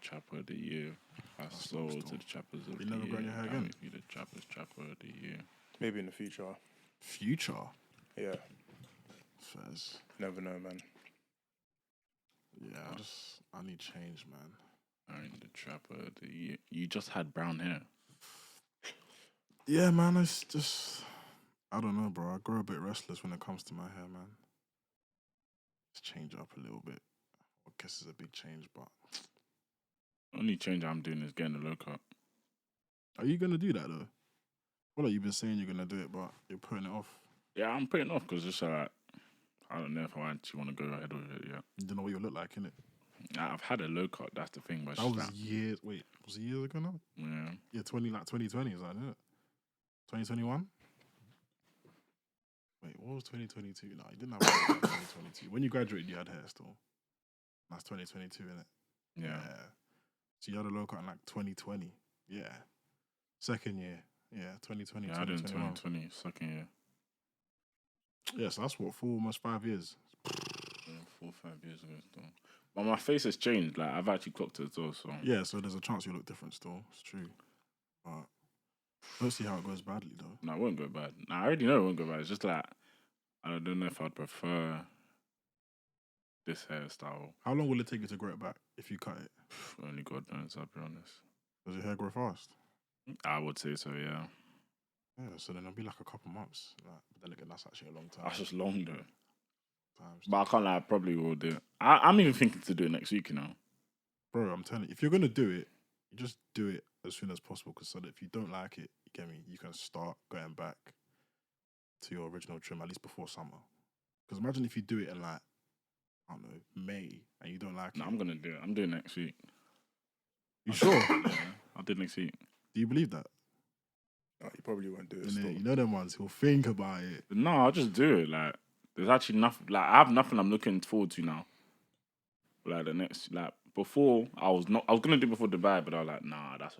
Chapper of the Year. Hustlrr to the Chappers of the Year. You never growing your hair again? Be the Chappers Chapper of the Year. Maybe in the future. Future? Yeah. Fairs. Never know, man. Yeah, I need change, man. I'm the Trapper of the Year. You just had brown hair. Yeah, man, it's just... I don't know, bro. I grow a bit restless when it comes to my hair, man. Let's change up a little bit. I guess it's a big change, but... Only change I'm doing is getting a low cut. Are you going to do that, though? Well, like you've been saying you're going to do it, but you're putting it off. Yeah, I'm putting it off because it's like, I don't know if I actually want to go ahead with it yet. You don't know what you look like, innit? I've had a low cut, that's the thing. But that was years... Wait, was it years ago now? Yeah. Yeah, 2020 is that, isn't it? 2021? Wait, what was 2022? No, you didn't have hair in 2022. When you graduated, you had hair still. That's 2022, innit? Yeah. So you had a low cut in like 2020. Yeah. Second year. Yeah, 2020. Yeah, I did in 2020, second year. Yeah, so that's what, almost 5 years. Yeah, 4 or 5 years ago still. But my face has changed. Like, I've actually clocked it as well, so... Yeah, so there's a chance you look different still. It's true. But we'll see how it goes badly, though. No, it won't go bad. No, I already know it won't go bad. It's just like, I don't know if I'd prefer this hairstyle. How long will it take you to grow it back if you cut it? Only God knows, I'll be honest. Does your hair grow fast? I would say so, yeah. Yeah, so then it'll be like a couple months. Like, but then again, that's actually a long time. That's just long, though. But I can't lie, I probably will do it. I'm even thinking to do it next week, you know. Bro, I'm telling you, if you're going to do it, you just do it as soon as possible, because so that if you don't like it, you get me, you can start going back to your original trim, at least before summer. Because imagine if you do it in like, I don't know, May, and you don't like it. No, I'm going to do it. I'm doing it next week. You sure? Yeah, I'll do it next week. Do you believe that? Oh, you probably won't do it. You know them ones who'll think about it. No, I'll just do it. Like, there's actually nothing. Like, I have nothing I'm looking forward to now. Like the next, like before, I was gonna do it before Dubai, but I was like, nah, that's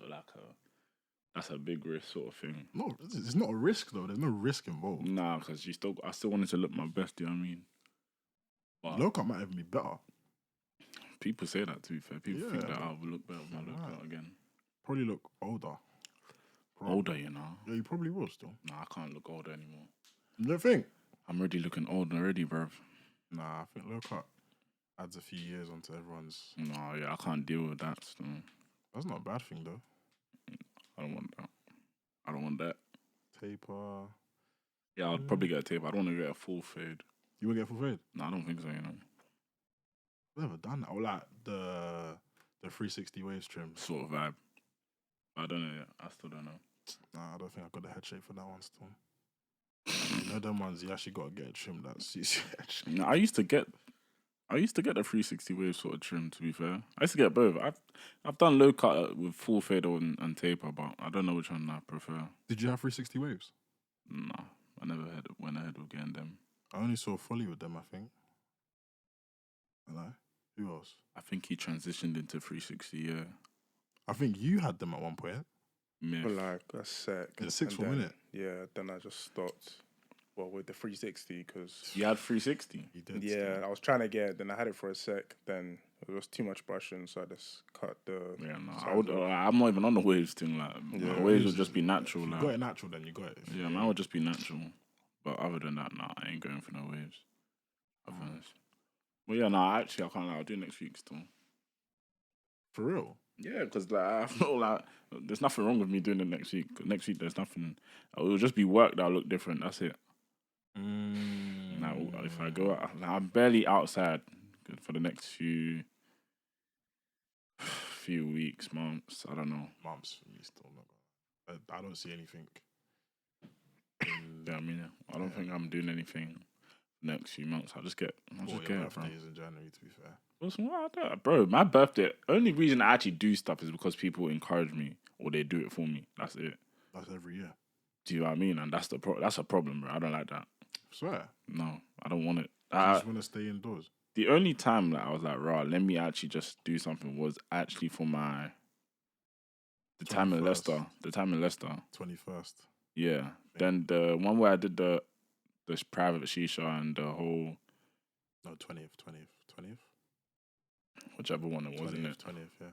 a big risk sort of thing. No, it's not a risk though. There's no risk involved. Nah, because I still wanted to look my best. You know what I mean? But low cut might even be better. People say that. To be fair, people think that I will look better with my low cut again. Probably look older. Older, you know. Yeah, you probably will still. Nah, I can't look older anymore. You don't think? I'm already looking old already, bruv. Nah, I think low cut adds a few years onto everyone's... No, yeah, I can't deal with that still. That's not a bad thing, though. I don't want that. Taper... Yeah, I'd probably get a taper. I don't want to get a full fade. You want to get a full fade? No, I don't think so, you know. I've never done that. Or like the 360 waves trim. Sort of vibe. I don't know yet. I still don't know. Nah, I don't think I got the head shape for that one still. You know them ones, you actually got to get a trim that suits you. No, I used to get the 360 wave sort of trim, to be fair. I used to get both. I've done low cut with full fade and taper, but I don't know which one I prefer. Did you have 360 waves? No, I never went ahead with getting them. I only saw Folly with them, I think. Hello? Who else? I think he transitioned into 360, yeah. I think you had them at one point. Myth. But like a sec. Yeah, 6 for a minute. Yeah, then I just stopped. Well, with the 360, because... You had 360? You did. Yeah, I was trying to get it, then I had it for a sec, then it was too much brushing, so I just cut the... Yeah, no, I'm not even on the waves thing, like, my waves would just be natural. If like. you got it natural, then you got it. Yeah, mine would just be natural. But other than that, nah, I ain't going for no waves. I'll be honest. Well, yeah, no, actually, I can't lie, I'll do it next week still. For real? Yeah, because like, I feel like there's nothing wrong with me doing it next week. Next week, there's nothing. It will just be work that'll look different. That's it. Now, if I go out, I'm barely outside for the next few weeks, months. I don't know. Months for me still. I don't see anything. Yeah, I mean, I don't think I'm doing anything next few months. I'll just get it, bro. Birthday is in January, to be fair. Bro, my birthday, only reason I actually do stuff is because people encourage me or they do it for me. That's it. That's every year. Do you know what I mean? And that's a problem, bro. I don't like that. I swear. No, I don't want it. I just want to stay indoors. The only time that I was like, rah, let me actually just do something was actually for the time in Leicester. 21st. Yeah. Then the one where I did the private shisha and the whole... No, 20th. Whichever one it was, 20th, isn't it? 20th, yeah.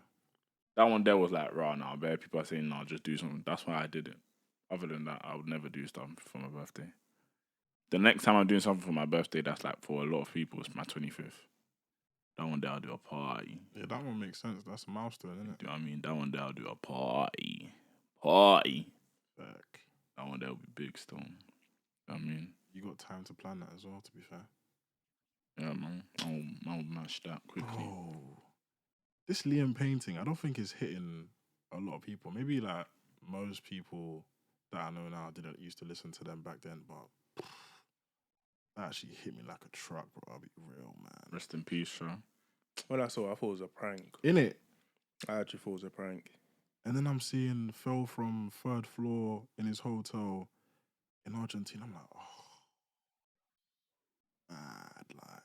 That one there was like, raw now. Bare people are saying, no, just do something. That's why I did it. Other than that, I would never do stuff for my birthday. The next time I'm doing something for my birthday, that's like for a lot of people, it's my 25th. That one day I'll do a party. Yeah, that one makes sense. That's a milestone, isn't it? Do you know what I mean? That one day I'll do a party. Party. Back. That one day will be big still. You know what I mean? You got time to plan that as well, to be fair. Yeah, man. I'll mash that quickly. Oh. This Liam Payne thing, I don't think it's hitting a lot of people. Maybe like most people that I know now didn't used to listen to them back then, but that actually hit me like a truck, bro. I'll be real, man. Rest in peace, sir. When I saw it, I thought it was a prank. Innit? I actually thought it was a prank. And then I'm seeing fell from 3rd floor in his hotel in Argentina. I'm like, oh, mad, like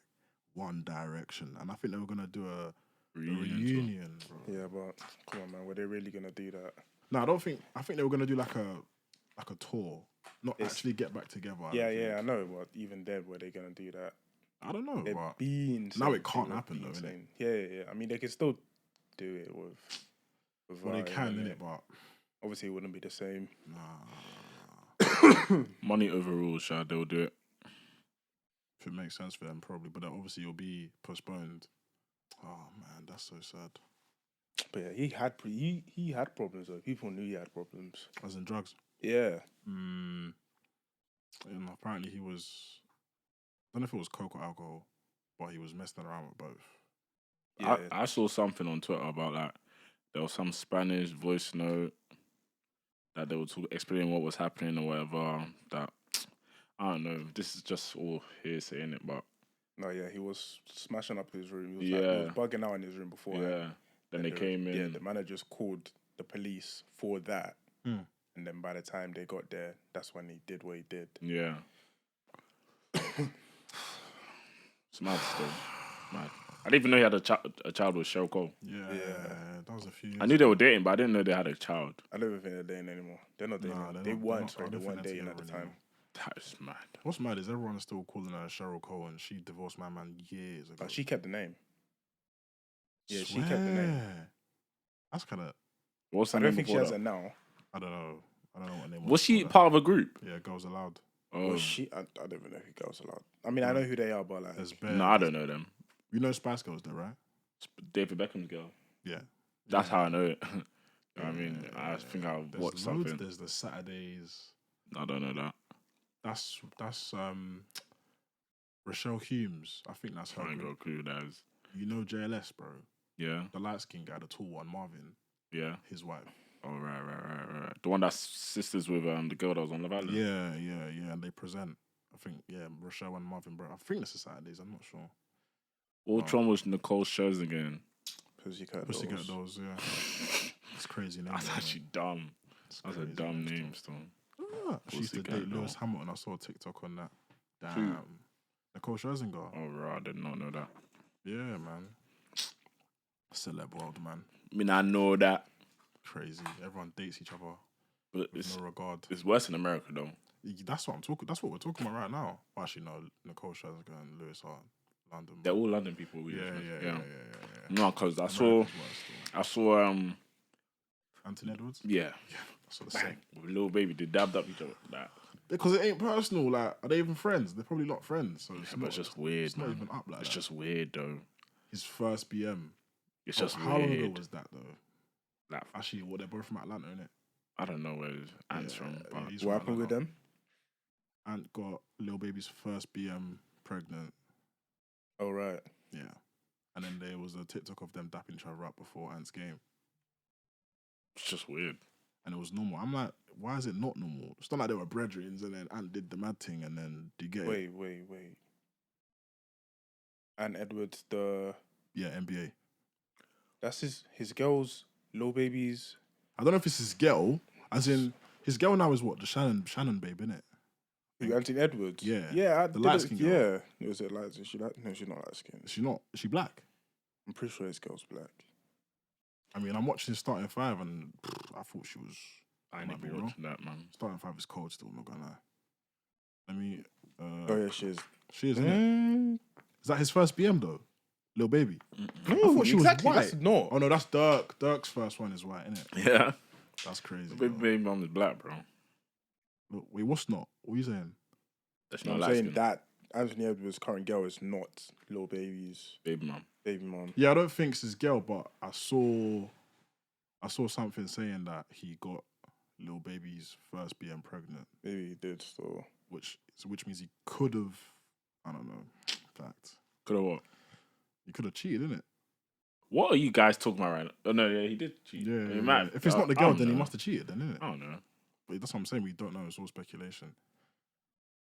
One Direction. And I think they were gonna do a reunion, bro. Yeah, but come on, man, were they really gonna do that? No, I think they were gonna do like a tour, not actually get back together. I know, but even then, were they gonna do that? I don't know, It'd but be insane. now it can't happen though, innit? Yeah. I mean, they can still do it with Well, they can, innit? innit? But obviously, it wouldn't be the same. nah. Money overrules, sure, they'll do it. If it makes sense for them, probably. But then obviously, it'll be postponed. Oh man, that's so sad. But yeah, he had problems though. People knew he had problems. As in drugs. Yeah. And apparently he was. I don't know if it was coke or alcohol, but he was messing around with both. Yeah. I saw something on Twitter about like there was some Spanish voice note that they were explaining what was happening or whatever. That I don't know. This is just all hearsay, innit? But No, yeah, he was smashing up his room. Yeah. He was bugging out in his room before. yeah, then they came in. Yeah, the managers called the police for that. Hmm. And then by the time they got there, that's when he did what he did. Yeah. It's mad still. Mad. I didn't even know he had a child with Cheryl Cole. Yeah, that was a few years I knew they were dating, but I didn't know they had a child. I don't even think they're dating anymore. They're not dating. Nah, they're they not- weren't. they're not- I Sorry, they don't think weren't they're dating at the together time. anymore. That is mad. What's mad is everyone's still calling her Cheryl Cole, and she divorced my man years ago. But she kept the name. Yeah, she kept the name. Swear. That's kind of. What's her I name don't think she before has that? it now. I don't know what name. Was she before part of a group? that. Yeah, Girls Aloud. Oh, Was she? I don't even know who girls allowed. I mean, I know who they are, but like, There's bare. no, I don't know them. You know Spice Girls, though, right? David Beckham's girl. Yeah. That's how I know it. I mean, I think I There's watched something. There's the Saturdays. I don't know that. That's Rochelle Humes. I think that's her. I ain't got a group. clue who that is. You know JLS, bro. Yeah, The light skinned guy, the tall one, Marvin, yeah. his wife. Oh, right. The one that's sisters with the girl that was on Love Island. Yeah. And they present. I think Rochelle and Marvin, bro. I think it's the Saturdays. I'm not sure. Ultron was Nicole Scherzinger. Pussycat Pussycat Dolls. Dolls, yeah. It's crazy name. That's though, actually dumb. It's That's a crazy dumb still. name still. She used to Pussycat date Lewis Doll. Hamilton. I saw a TikTok on that. Who? Damn. Nicole Scherzinger. Oh, right. I did not know that. Yeah, man. Celeb world, man. I mean, I know that, Crazy. Everyone dates each other but with no regard. it's worse in America, though. That's what I'm talking. That's what we're talking about right now. Well, actually, no. Nicole Scherzinger and Lewis are London. They're all London people. Yeah. No, because I America's worse still. saw, Anthony Edwards. yeah, That's what they're saying. with Lil Baby, they dabbed up each other. That, Because it ain't personal. Like, are they even friends? They're probably not friends. So but it's just weird, It's man. not even up like It's that. just weird, though. His first BM. It's just How long ago weird. was that though? Like, Actually, they're both from Atlanta, innit? I don't know where his Ant's from, but he's What from happened with Atlanta. them? Ant got Lil Baby's first BM pregnant. Oh right. Yeah. And then there was a TikTok of them dapping each other up before Ant's game. it's just weird. And it was normal. I'm like, why is it not normal? It's not like they were brethrens and then Ant did the mad thing and then do you get it? Wait. And Edwards, Yeah, NBA. that's his girl's Lil Baby's. I don't know if it's his girl, as in his girl now is what? The Shannon babe, innit? Who, Anthony Edwards? Yeah. Yeah, The light-skinned girl. Yeah. Was it light? Is she light? No, she's not light skinned. Is she not? Is she black? I'm pretty sure his girl's black. I mean, I'm watching Starting Five and I thought she was. I ain't might be even wrong. watching that, man. Starting Five is cold still, not gonna lie. Let me. Oh yeah, she is. She is, innit? Is that his first BM though? Lil Baby. No, I thought she exactly. was white. That's not. Oh no, that's Dirk. Dirk's first one is white, isn't it? Yeah. That's crazy. Baby mom is black, bro. Look, wait, what's not? What are you saying? That's No, not I'm light saying skin. that Anthony Edwards' current girl is not Lil Baby's Baby mom. baby mom. Yeah, I don't think it's his girl, but I saw something saying that he got Lil Baby's first being pregnant, Maybe he did. So which means he could have. I don't know. Fact. Could have what? He could have cheated, innit? What are you guys talking about right now? Oh, no, yeah, he did cheat. Yeah. He might- If it's not the I girl, don't then he know. must have cheated, then, innit? I don't know. But that's what I'm saying. We don't know. It's all speculation.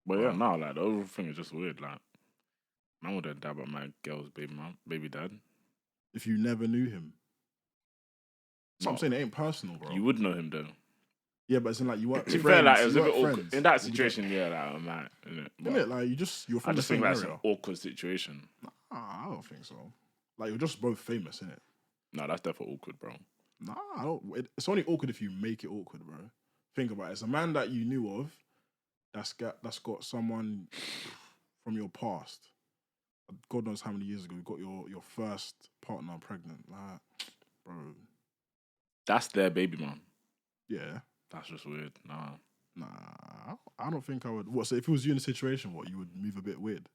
But yeah, Wow. no, like, the overall thing is just weird. Like, man would have died about my girl's baby dad. If you never knew him, that's what I'm No. saying. It ain't personal, bro. You would know him, though. Yeah, but it's in like you weren't. To be friends, fair, like, it you was a bit weren't awkward. friends. In that What we situation, yeah, like, I'm mad. get. Isn't it? Like you're I from the just think same that's area. an awkward situation. Nah, I don't think so. Like you're just both famous, innit? No, that's definitely awkward, bro. Nah, I don't. It's only awkward if you make it awkward, bro. Think about it. It's a man that you knew of that's got someone from your past. God knows how many years ago you got your first partner pregnant. Like, bro, That's their baby mom. yeah. That's just weird. Nah. Nah, I don't think I would. What? So if it was you in a situation, what you would move a bit weird.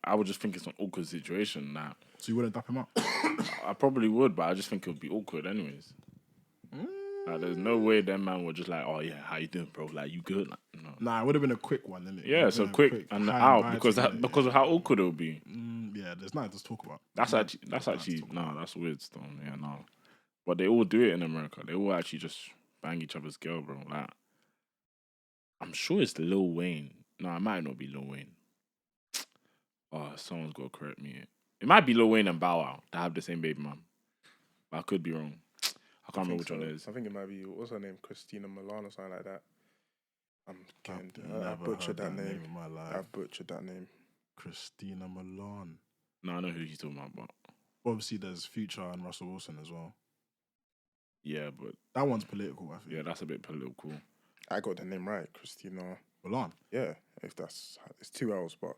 I would just think it's an awkward situation. Nah. So you wouldn't dap him up. I probably would, but I just think it would be awkward anyways. Like, there's no way them man would just like, oh yeah, how you doing, bro? Like, you good? Like, no. Nah, it would have been a quick one, innit? It Yeah, would've so been a quick and hi out bye because to that you, because yeah. of how awkward it would be. Yeah, there's nothing to talk about. That's There's actually nothing to talk about. that's weird stuff. Yeah, no. But they all do it in America. They all actually just bang each other's girl, bro. Like, I'm sure it's Lil Wayne. No, it might not be Lil Wayne. Oh, someone's got to correct me. It might be Lil Wayne and Bow Wow that have the same baby mom. But I could be wrong. I can't remember which one it is. I think it might be, what's her name? Christina Milan or something like that. I Never butchered heard that name. in my life. I've butchered that name. Christina Milan. No, I know who he's talking about, but Obviously, there's Future and Russell Wilson as well. yeah, but That one's political, I think. yeah, that's a bit political. I got the name right, Christina. Milan. Yeah, it's 2 L's, but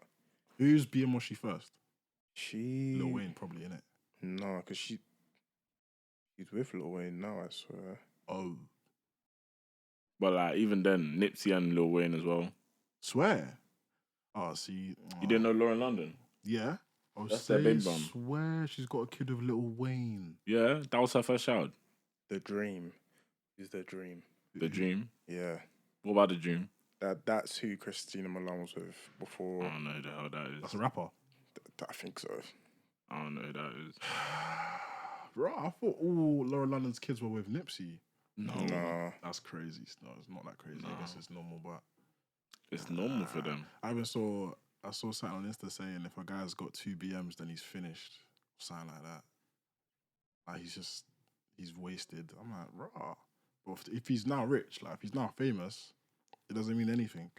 Who's being was she first? she. Lil Wayne, probably, innit? No, because she's with Lil Wayne now, I swear. Oh, But like even then, Nipsey and Lil Wayne as well. swear. Oh, see. You didn't know Lauren London? Yeah. Oh, That's their baby mum. Swear she's got a kid with Lil Wayne. Yeah, that was her first child. The Dream is the Dream. The Dream. Yeah, What about the Dream? that's who Christina Milan was with before. I don't know who the hell that That's is. a rapper. I think so. I don't know who that is. Bro, I thought all Laura London's kids were with Nipsey. No, Nah. That's crazy. No, it's not that crazy. I guess it's normal, but it's normal for them. I saw something on Insta saying if a guy's got 2 BMs, then he's finished. Something like that. Like he's wasted. I'm like, raw. But if he's now rich, like if he's now famous, it doesn't mean anything.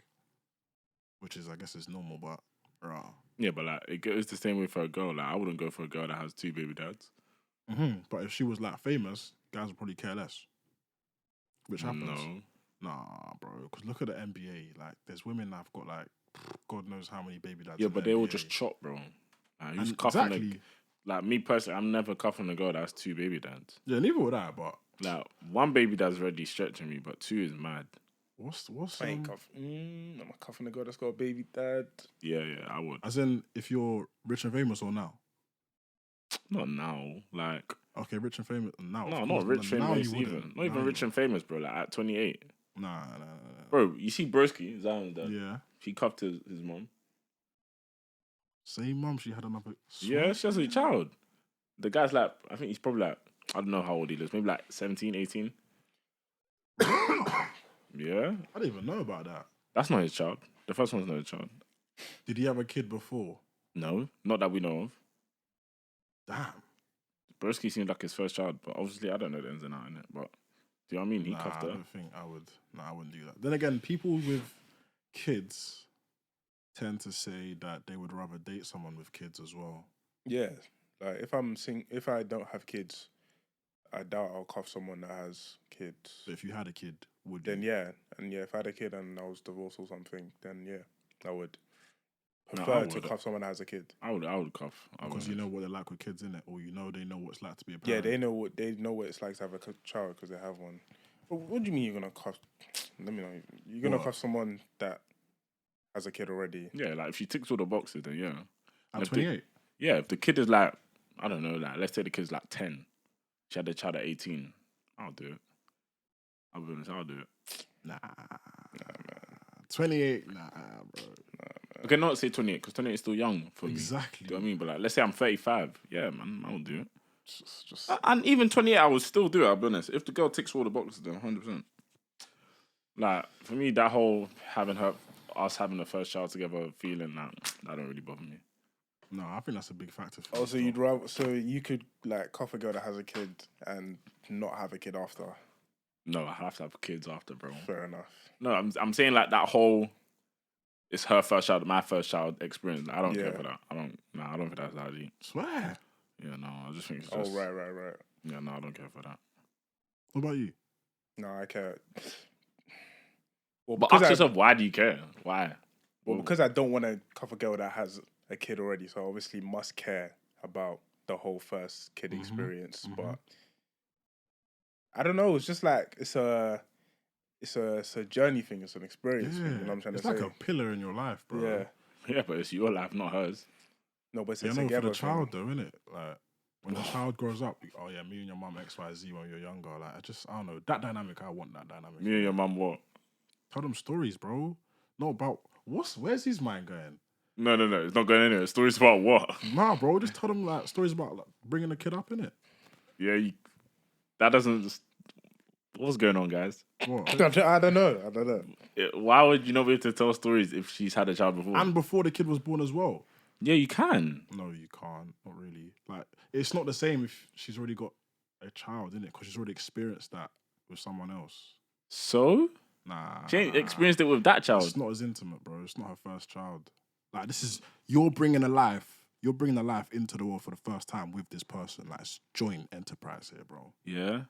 Which is, I guess, it's normal, but raw. Yeah, but like it goes the same way for a girl. Like I wouldn't go for a girl that has 2 baby dads. But if she was like famous, guys would probably care less. Which happens. No. Nah, bro. Because look at the NBA. Like, there's women that've got like, God knows how many baby dads. Yeah, in but the they all NBA. just chop, bro. Like, who's And cuffing exactly. like me personally, I'm never cuffing a girl that has 2 baby dads. Yeah, neither would I. But Like 1 baby dad's already stretching me, but 2 is mad. what's I ain't I'm a cuffing a girl that's got a baby dad. Yeah, I would. as in if you're rich and famous or now? Not now. Like Okay, rich and famous now. no, of not course. rich Now famous you even. wouldn't. Not even Now rich you and famous, bro. Like at 28. Nah. Bro, you see Broski, Zion's dad. Yeah. She cuffed his mom. Same mum. She had another. Yeah, she has a child. The guy's like, I think he's probably like, I don't know how old he is. Maybe like 17, 18. Yeah. I didn't even know about that. That's not his child. The first one's not his child. Did he have a kid before? No, not that we know of. Damn. Broski seemed like his first child, but obviously I don't know the ins and outs in it. But do you know what I mean? He Nah, cuffed I her. don't think I would. Nah, I wouldn't do that. Then again, people with kids tend to say that they would rather date someone with kids as well. Yeah, like if I don't have kids, I doubt I'll cuff someone that has kids. So if you had a kid, would Then you? yeah, and yeah, if I had a kid and I was divorced or something, then yeah, I would. prefer to cuff someone that has a kid? I would cuff. Because you know what they're like with kids, innit? Or they know what it's like to be a Yeah, parent. they know what it's like to have a child because they have one. But what do you mean you're gonna cuff? Let me know. You're gonna cuff someone that has a kid already? Yeah, like if she ticks all the boxes, then yeah. At 28? Yeah, if the kid is like, I don't know, like let's say the kid's like 10, she had a child at 18, I'll do it. I'll be honest, I'll do it. Nah, man. 28? Nah, bro. Okay, not say 28, because 28 is still young for me. Exactly. Do you know what I mean? But like, let's say I'm 35. Yeah, man, I'll do it. Just And even 28, I would still do it, I'll be honest. If the girl ticks all the boxes, then 100%. Like, for me, that whole us having the first child together feeling, that don't really bother me. No, I think that's a big factor. Oh, so you'd rather, so you could like cuff a girl that has a kid and not have a kid after? No, I have to have kids after, bro. Fair enough. No, I'm saying like that whole, it's her first child, my first child experience. I don't care for that. I don't think that's that deep. Swear. Yeah, no, I just think it's just... Oh, right. Yeah, no, I don't care for that. What about you? No, I care. Well, but ask yourself, why do you care? Why? Well, because I don't want to cuff a girl that has a kid already, so I obviously must care about the whole first kid experience. But I don't know. It's just like it's a journey thing. It's an experience thing. You know what I'm trying to say? It's like a pillar in your life, bro. Yeah, but it's your life, not hers. No, but it's for the child though, innit? Like when the child grows up, oh yeah, me and your mum XYZ when you're younger. Like I don't know that dynamic. I want that dynamic. Me and your mum what? Tell them stories, bro. Not about where's his mind going? No, it's not going anywhere. Stories about what? Nah, bro, just tell them like stories about like bringing a kid up, innit? Yeah, that doesn't. What's going on, guys? What? I don't know. Why would you not be able to tell stories if she's had a child before? And before the kid was born as well. Yeah, you can. No, you can't. Not really. Like, it's not the same if she's already got a child, innit? Because she's already experienced that with someone else. So? Nah. She ain't experienced it with that child. It's not as intimate, bro. It's not her first child. Like, this is... You're bringing a life into the world for the first time with this person. Like, it's joint enterprise here, bro. Yeah.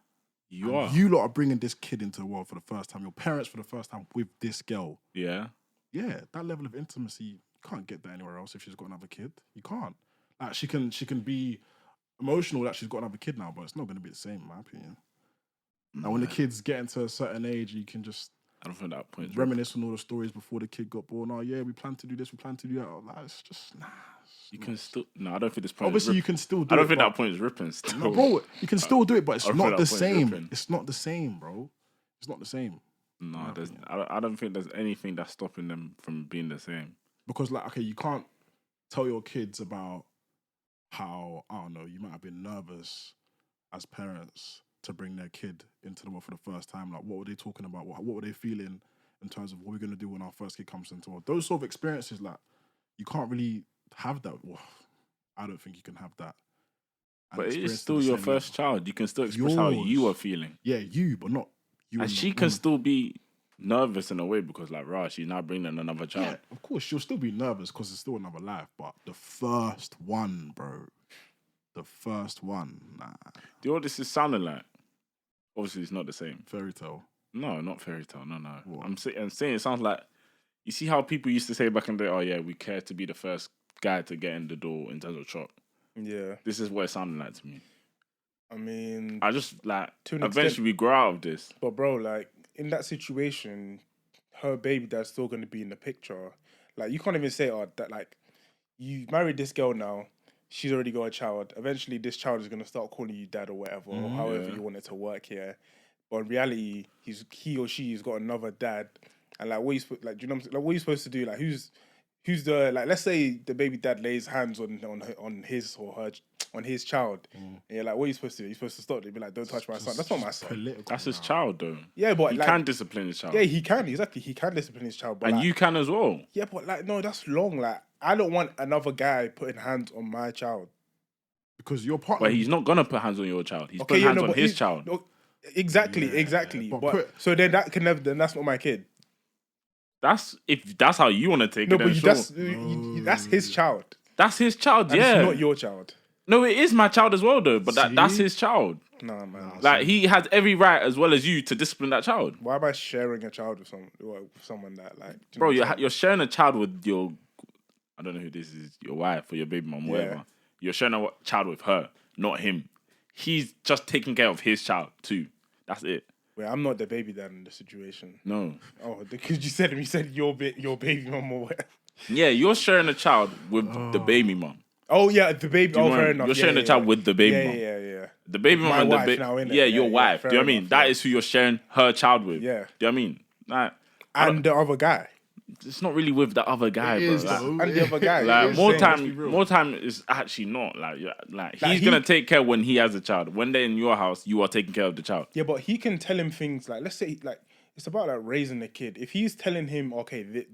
You are. You lot are bringing this kid into the world for the first time. Your parents for the first time with this girl. Yeah. Yeah, that level of intimacy, you can't get that anywhere else if she's got another kid. You can't. Like, she can be emotional that she's got another kid now, but it's not going to be the same, in my opinion. Now, when the kids get into a certain age, you can just... I don't think that point. Reminisce on all the stories before the kid got born. Oh, yeah, we plan to do this, we plan to do that. Like, it's just, nah. You can still... No, I don't think this point Obviously, you can still do it. I don't think that point is ripping still. No, bro, you can still do it, but it's not the same. Ripping. It's not the same, bro. It's not the same. No, I don't think there's anything that's stopping them from being the same. Because, like, okay, you can't tell your kids about how, I don't know, you might have been nervous as parents to bring their kid into the world for the first time. Like, what were they talking about? What were they feeling in terms of what we're going to do when our first kid comes into the world? Those sort of experiences, like, you can't really have that. Well, I don't think you can have that. But it is still your first child. You can still express how you are feeling. Yeah, you, but not you. And she can still be nervous in a way because, like, she's now bringing another child. Yeah, of course, she'll still be nervous because it's still another life. But the first one, bro. The first one, nah. Do you know what this is sounding like? Obviously, it's not the same. Fairy tale. No, not fairy tale. No. What? I'm saying it sounds like, you see how people used to say back in the day, oh yeah, we care to be the first guy to get in the door in terms of chop. Yeah. This is what it sounded like to me. I mean... I just, like, eventually we grow out of this. But bro, like, in that situation, her baby dad's still going to be in the picture. Like, you can't even say, that, like, you married this girl now, she's already got a child. Eventually, this child is going to start calling you dad or whatever, or however you want it to work here. But in reality, he or she has got another dad. And, like, what you do you know what I'm saying? Like, what are you supposed to do? Like, who's the, like, let's say the baby dad lays hands on his or her, on his child. And you're like, what are you supposed to do? You're supposed to stop. They'd be like, don't touch my son. That's not my son. That's his child, though. Yeah, but he like, can discipline his child. Yeah, he can. Exactly. He can discipline his child. But and like, you can as well. Yeah, but like, no, that's long. Like, I don't want another guy putting hands on my child. Because your partner... But he's not going to put hands on your child. He's putting hands on his child. No, exactly. But so then that can never... Then that's not my kid. If that's how you want to take it, then sure. That's his child. That's his child, and yeah. It's not your child. No, it is my child as well, though. But that's his child. Nah, man. Like, he has every right as well as you to discipline that child. Why am I sharing a child with someone that, like... Bro, you're sharing a child with your... I don't know who this is, your wife or your baby mom, Yeah. whatever. You're sharing a child with her, not him. He's just taking care of his child too. That's it. Wait, I'm not the baby dad in the situation. No. Oh, because you said your baby mom or whatever. Yeah, you're sharing a child with the baby mom. Oh yeah, the baby. Oh, fair enough. You're sharing a child with the baby mom. Yeah. The baby mom My and wife the now, innit? yeah, Yeah, your yeah, wife. Do fair you know what I mean? enough, That yeah. is who you're sharing her child with. Yeah. Do you know what I mean? Like, And the other guy. it's not really with the other guy, It bro. is, Like, though. And the other guy. like It's more saying, let's be time, real. more time is actually not like he's he- gonna take care when he has a child. When they're in your house, you are taking care of the child. Yeah, but he can tell him things like, let's say, like, it's about like raising the kid. If he's telling him, okay,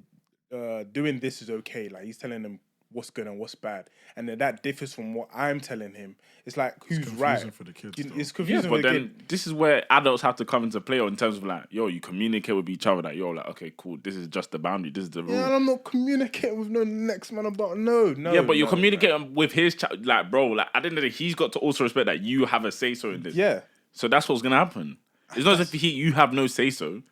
doing this is okay, like he's telling him what's good and what's bad, and then that differs from what I'm telling him. It's like who's confusing right for the kids, It's though. confusing Yeah, for but the then kid. this is where adults have to come into play in terms of like, yo, you communicate with each other. Like, yo, like, okay, cool. This is just the boundary. This is the rule. Yeah, and I'm not communicating with no next man about no. Yeah, but you're no, communicating with his child, like, bro. Like, at the end of the day, he's got to also respect that you have a say so in this. Yeah, So that's what's gonna happen. It's not as if you have no say so,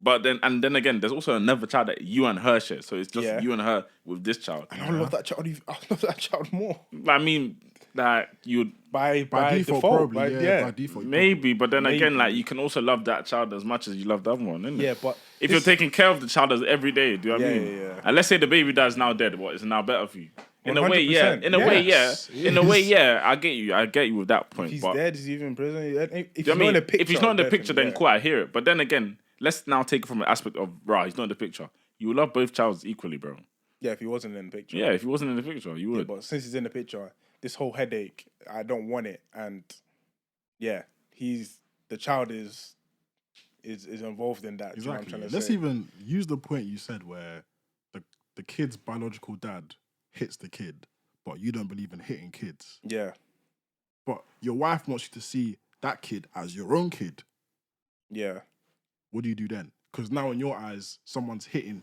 but then again, there's also another child that you and her share. So it's just Yeah. you and her with this child. I love that child. I love that child more. I mean, that you By By default, probably. Yeah, by default. maybe, but then again, Maybe. like you can also love that child as much as you love the other one, innit? Yeah, but if you're taking care of the child as every day, do you know what I Yeah, mean? yeah. And let's say the baby dad's now dead, what is it now better for you? In a way, yeah. 100%. In a way, yeah. Yes, In a way, yes. yeah. I get you with that point. he's but dead. He's even in prison. If do you know he's what I not mean? in the picture, If he's not in the picture, then definitely, cool, I hear it. But then again, let's now take it from an aspect of, rah, he's not in the picture. You will love both childs equally, bro. Yeah, if he wasn't in the picture. Yeah, if he wasn't in the picture, you Yeah, would. but since he's in the picture, this whole headache, I don't want it. And yeah, the child is involved in that. Do you know what I'm Exactly. trying to Let's say? even use the point you said where the kid's biological dad hits the kid, but you don't believe in hitting kids. Yeah, But your wife wants you to see that kid as your own kid. yeah. What do you do then? Because now in your eyes, someone's hitting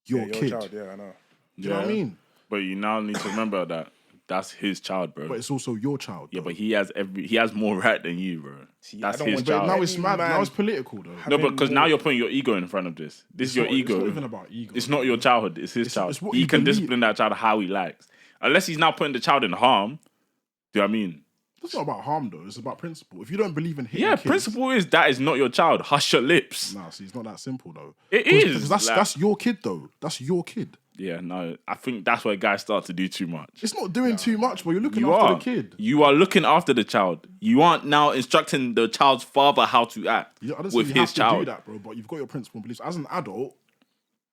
your Your kid. child, yeah, I know. Do you know what I mean? But you now need to remember that that's his child, bro. But it's also your child. Yeah, though. but he has more right than you, bro. See, I That's don't his want- But child. now it's Any mad. man Now it's political, though. No, but because having now more- you're putting your ego in front of this. This is your ego. It's not even about ego. It's not your childhood. It's his child. it's what He you can believe. discipline that child how he likes. Unless he's now putting the child in harm. Do you know what I mean? It's not about harm, though. It's about principle. If you don't believe in hitting Yeah, kids, principle is that is not your child. Hush your lips. Nah, see, it's not that simple, though. It Because is. that's like- that's your kid, though. That's your kid. Yeah, no. I think that's where guys start to do too much. It's not doing too much, but you're looking You after are. the kid. You are looking after the child. You aren't now instructing the child's father how to act I don't say with you his have child. to do that, bro. But you've got your principle and beliefs. As an adult,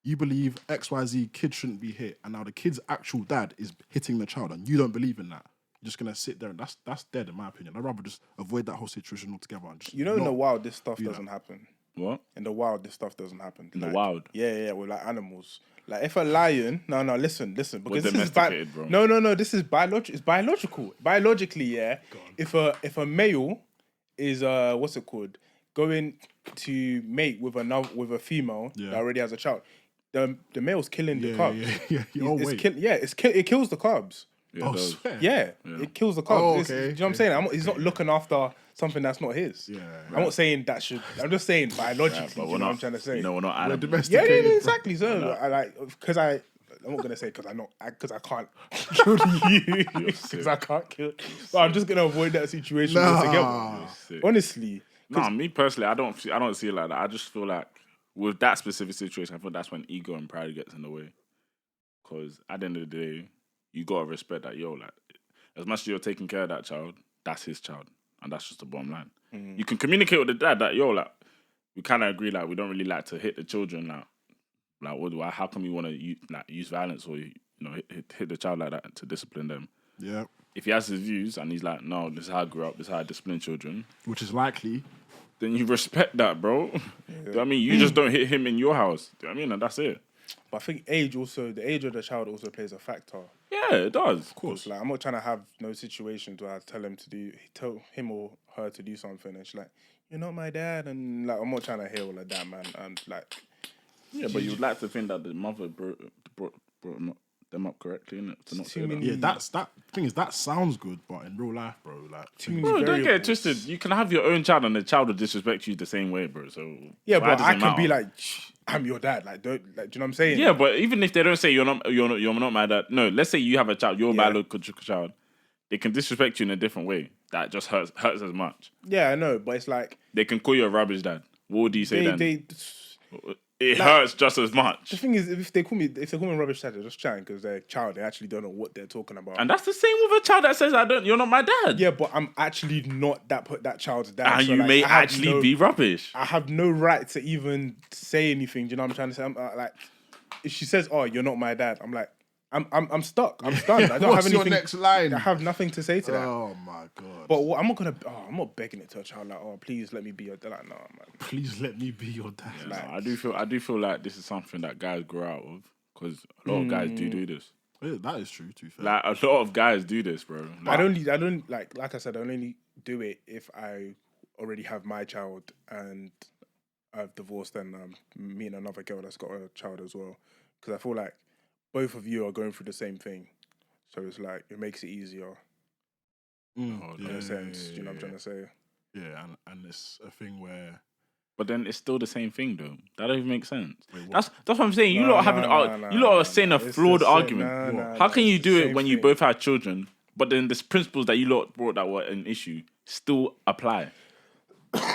you believe XYZ kid shouldn't be hit, and now the kid's actual dad is hitting the child, and you don't believe in that. You're just gonna sit there, and that's dead in my opinion. I'd rather just avoid that whole situation altogether. And just You know, in the not- wild, this stuff do that. doesn't happen. What? In the wild, this stuff doesn't happen. In the Like, wild? Yeah, with like animals. Like if a lion, no, listen, because We're this is domesticated, bro. No, this is it's biological. Biologically, yeah. If a male is what's it called, going to mate with a female Yeah. that already has a child, the male's killing the Yeah, cubs. yeah. Oh, wait. It kills the cubs. Yeah, Oh, it does. swear. Yeah, it kills the cubs. Oh, It's- okay. Do you know what I'm saying? He's not looking after something that's not his. Yeah. I'm not saying that should. I'm just saying biologically. But do we're you know not. what I'm trying to say? You know, we're not We're animals. Yeah, domesticated. bro. exactly. So I like because I'm not gonna say because I can't kill you because I can't kill. But I'm just gonna avoid that situation altogether. Nah. Sick. Honestly, No, me personally, I don't see it like that. I just feel like with that specific situation, I feel that's when ego and pride gets in the way. Because at the end of the day, you gotta respect that, yo, like, as much as you're taking care of that child, that's his child. And that's just the bottom line. You can communicate with the dad that, yo, like, we kind of agree, like, we don't really like to hit the children, like how come you want to use violence or, you know, hit the child like that to discipline them? Yeah. If he has his views and he's like, no, this is how I grew up, this is how I discipline children, Which is likely. then you respect that, bro. Do you know what I mean? You just don't hit him in your house. Do you know what I mean? And that's it. but I think the age of the child also plays a factor. Yeah, it does. Of course, like I'm not trying to have no situations where I tell him or her to do something, and she's like, "You're not my dad," and like I'm not trying to hear all of that, man. And like, Yeah, but you'd like to think that the mother brought him up. them up correctly, innit? To not Too say that. many- Yeah, that thing is that sounds good, but in real life, bro, like Too many Bro, don't get it variables. twisted. You can have your own child and the child will disrespect you the same way, bro. So Yeah, why but does I it can be matter? like, "Shh, I'm your dad. Like, don't like. Do you know what I'm saying? Yeah, but even if they don't say you're not my dad. No, let's say you have a child, your Yeah. biological child. They can disrespect you in a different way. That just hurts as much. Yeah, I know, but it's like They can call you a rubbish dad. What do you say then? they. It like- hurts just as much. The thing is, if they call me rubbish dad, they're just chatting because they're a child. They actually don't know what they're talking about. And that's the same with a child that says you're not my dad. Yeah, but I'm actually not that child's dad. And so, you like, may I have actually no- be rubbish. I have no right to even say anything. Do you know what I'm trying to say? I'm like, if she says, "Oh, you're not my dad," I'm like, I'm stuck. I'm stunned. I don't What's have your anything. next line? I have nothing to say to that. Oh my god! But what, I'm not begging it to a child like, "Oh, please let me be your dad." Like, no, man. Please let me be your dad. No, I do feel like this is something that guys grow out of because a lot of guys do this. Yeah, that is true. To be fair, Like a lot of guys do this, bro. Like, I don't like I said, I only do it if I already have my child and I've divorced and I'm meeting another girl that's got a child as well. Because I feel like both of you are going through the same thing, so it's like it makes it easier in a sense. Do you know what I'm trying to say? Yeah, and it's a thing where but then it's still the same thing, though. That don't even make sense. Wait, what? That's what I'm saying. You lot are saying a It's flawed the same- argument. How can you it's the do it same when you thing. both have children, but then the principles that you lot brought that were an issue still apply?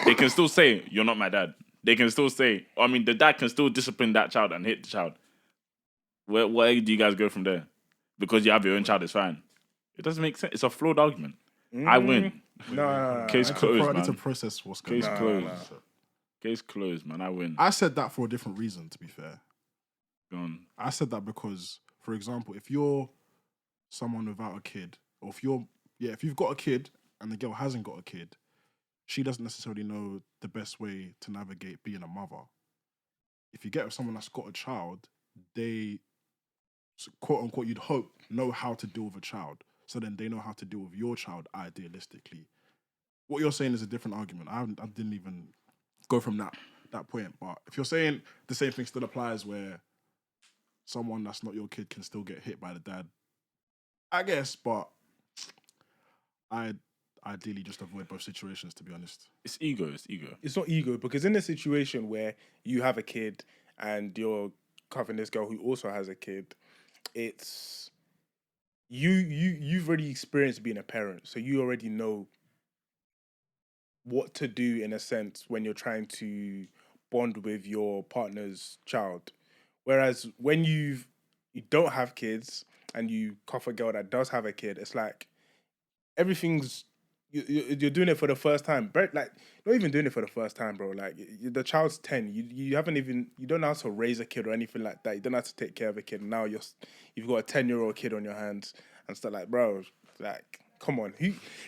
They can still say you're not my dad. They can still say, I mean, the dad can still discipline that child and hit the child. Where do you guys go from there? Because you have your own child, it's fine. It doesn't make sense. It's a flawed argument. I win. No. Case closed, I need to man. process what's going Case on. closed. Case closed, man. I win. I said that for a different reason. To be fair, Go on. I said that because, for example, if you're someone without a kid, or if you've got a kid and the girl hasn't got a kid, she doesn't necessarily know the best way to navigate being a mother. If you get with someone that's got a child, they, quote unquote, you'd hope, know how to deal with a child. So then they know how to deal with your child, idealistically. What you're saying is a different argument. I didn't even go from that point. But if you're saying the same thing still applies where someone that's not your kid can still get hit by the dad, I guess, but I ideally just avoid both situations, to be honest. It's ego. It's not ego, because in a situation where you have a kid and you're covering this girl who also has a kid, it's you've already experienced being a parent, so you already know what to do in a sense when you're trying to bond with your partner's child. Whereas when you don't have kids and you cuff a girl that does have a kid, it's like everything's you're doing it for the first time. Like, not even doing it for the first time, bro. Like, the child's 10. You don't know how to raise a kid or anything like that. You don't know how to take care of a kid. Now you've got a 10-year-old kid on your hands and stuff. Like, bro, like, come on.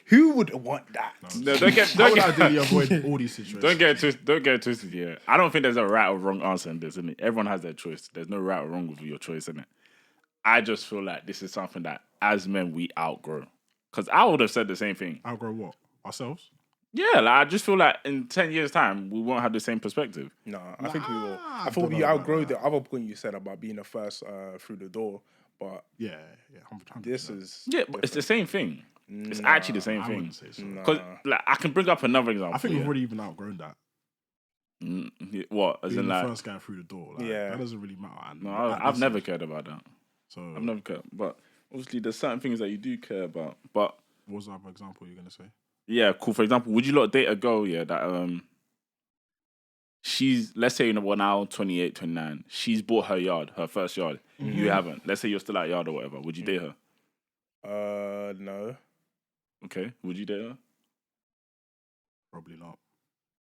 Who would want that? No, don't get How would I ideally avoid all these situations? Don't get twisted. Yeah, I don't think there's a right or wrong answer in this, innit? Everyone has their choice. There's no right or wrong with your choice, innit? I just feel like this is something that as men we outgrow. Because I would have said the same thing. Outgrow what? Ourselves? Yeah, like I just feel like in 10 years' time we won't have the same perspective. No, I think we will. I I thought don't we know about outgrow that. the other point you said about being the first through the door, but Yeah, 100%. this is Yeah, but it's the same thing. It's actually the same I thing. wouldn't say so. Because like I can bring up another example. I think we've yeah. already even outgrown that. What? As Being in the like first guy through the door. Like, Yeah. that doesn't really matter. And no, at I've this never age, cared about that. So, I've never cared. But obviously there's certain things that you do care about. But what was the other example you're going to say? yeah, cool. For example, would you lot date a girl, yeah, that she's, let's say now 28, 29, she's bought her first yard. You haven't. Let's say you're still at yard or whatever. Would you date her? no. Okay. Would you date her? Probably not.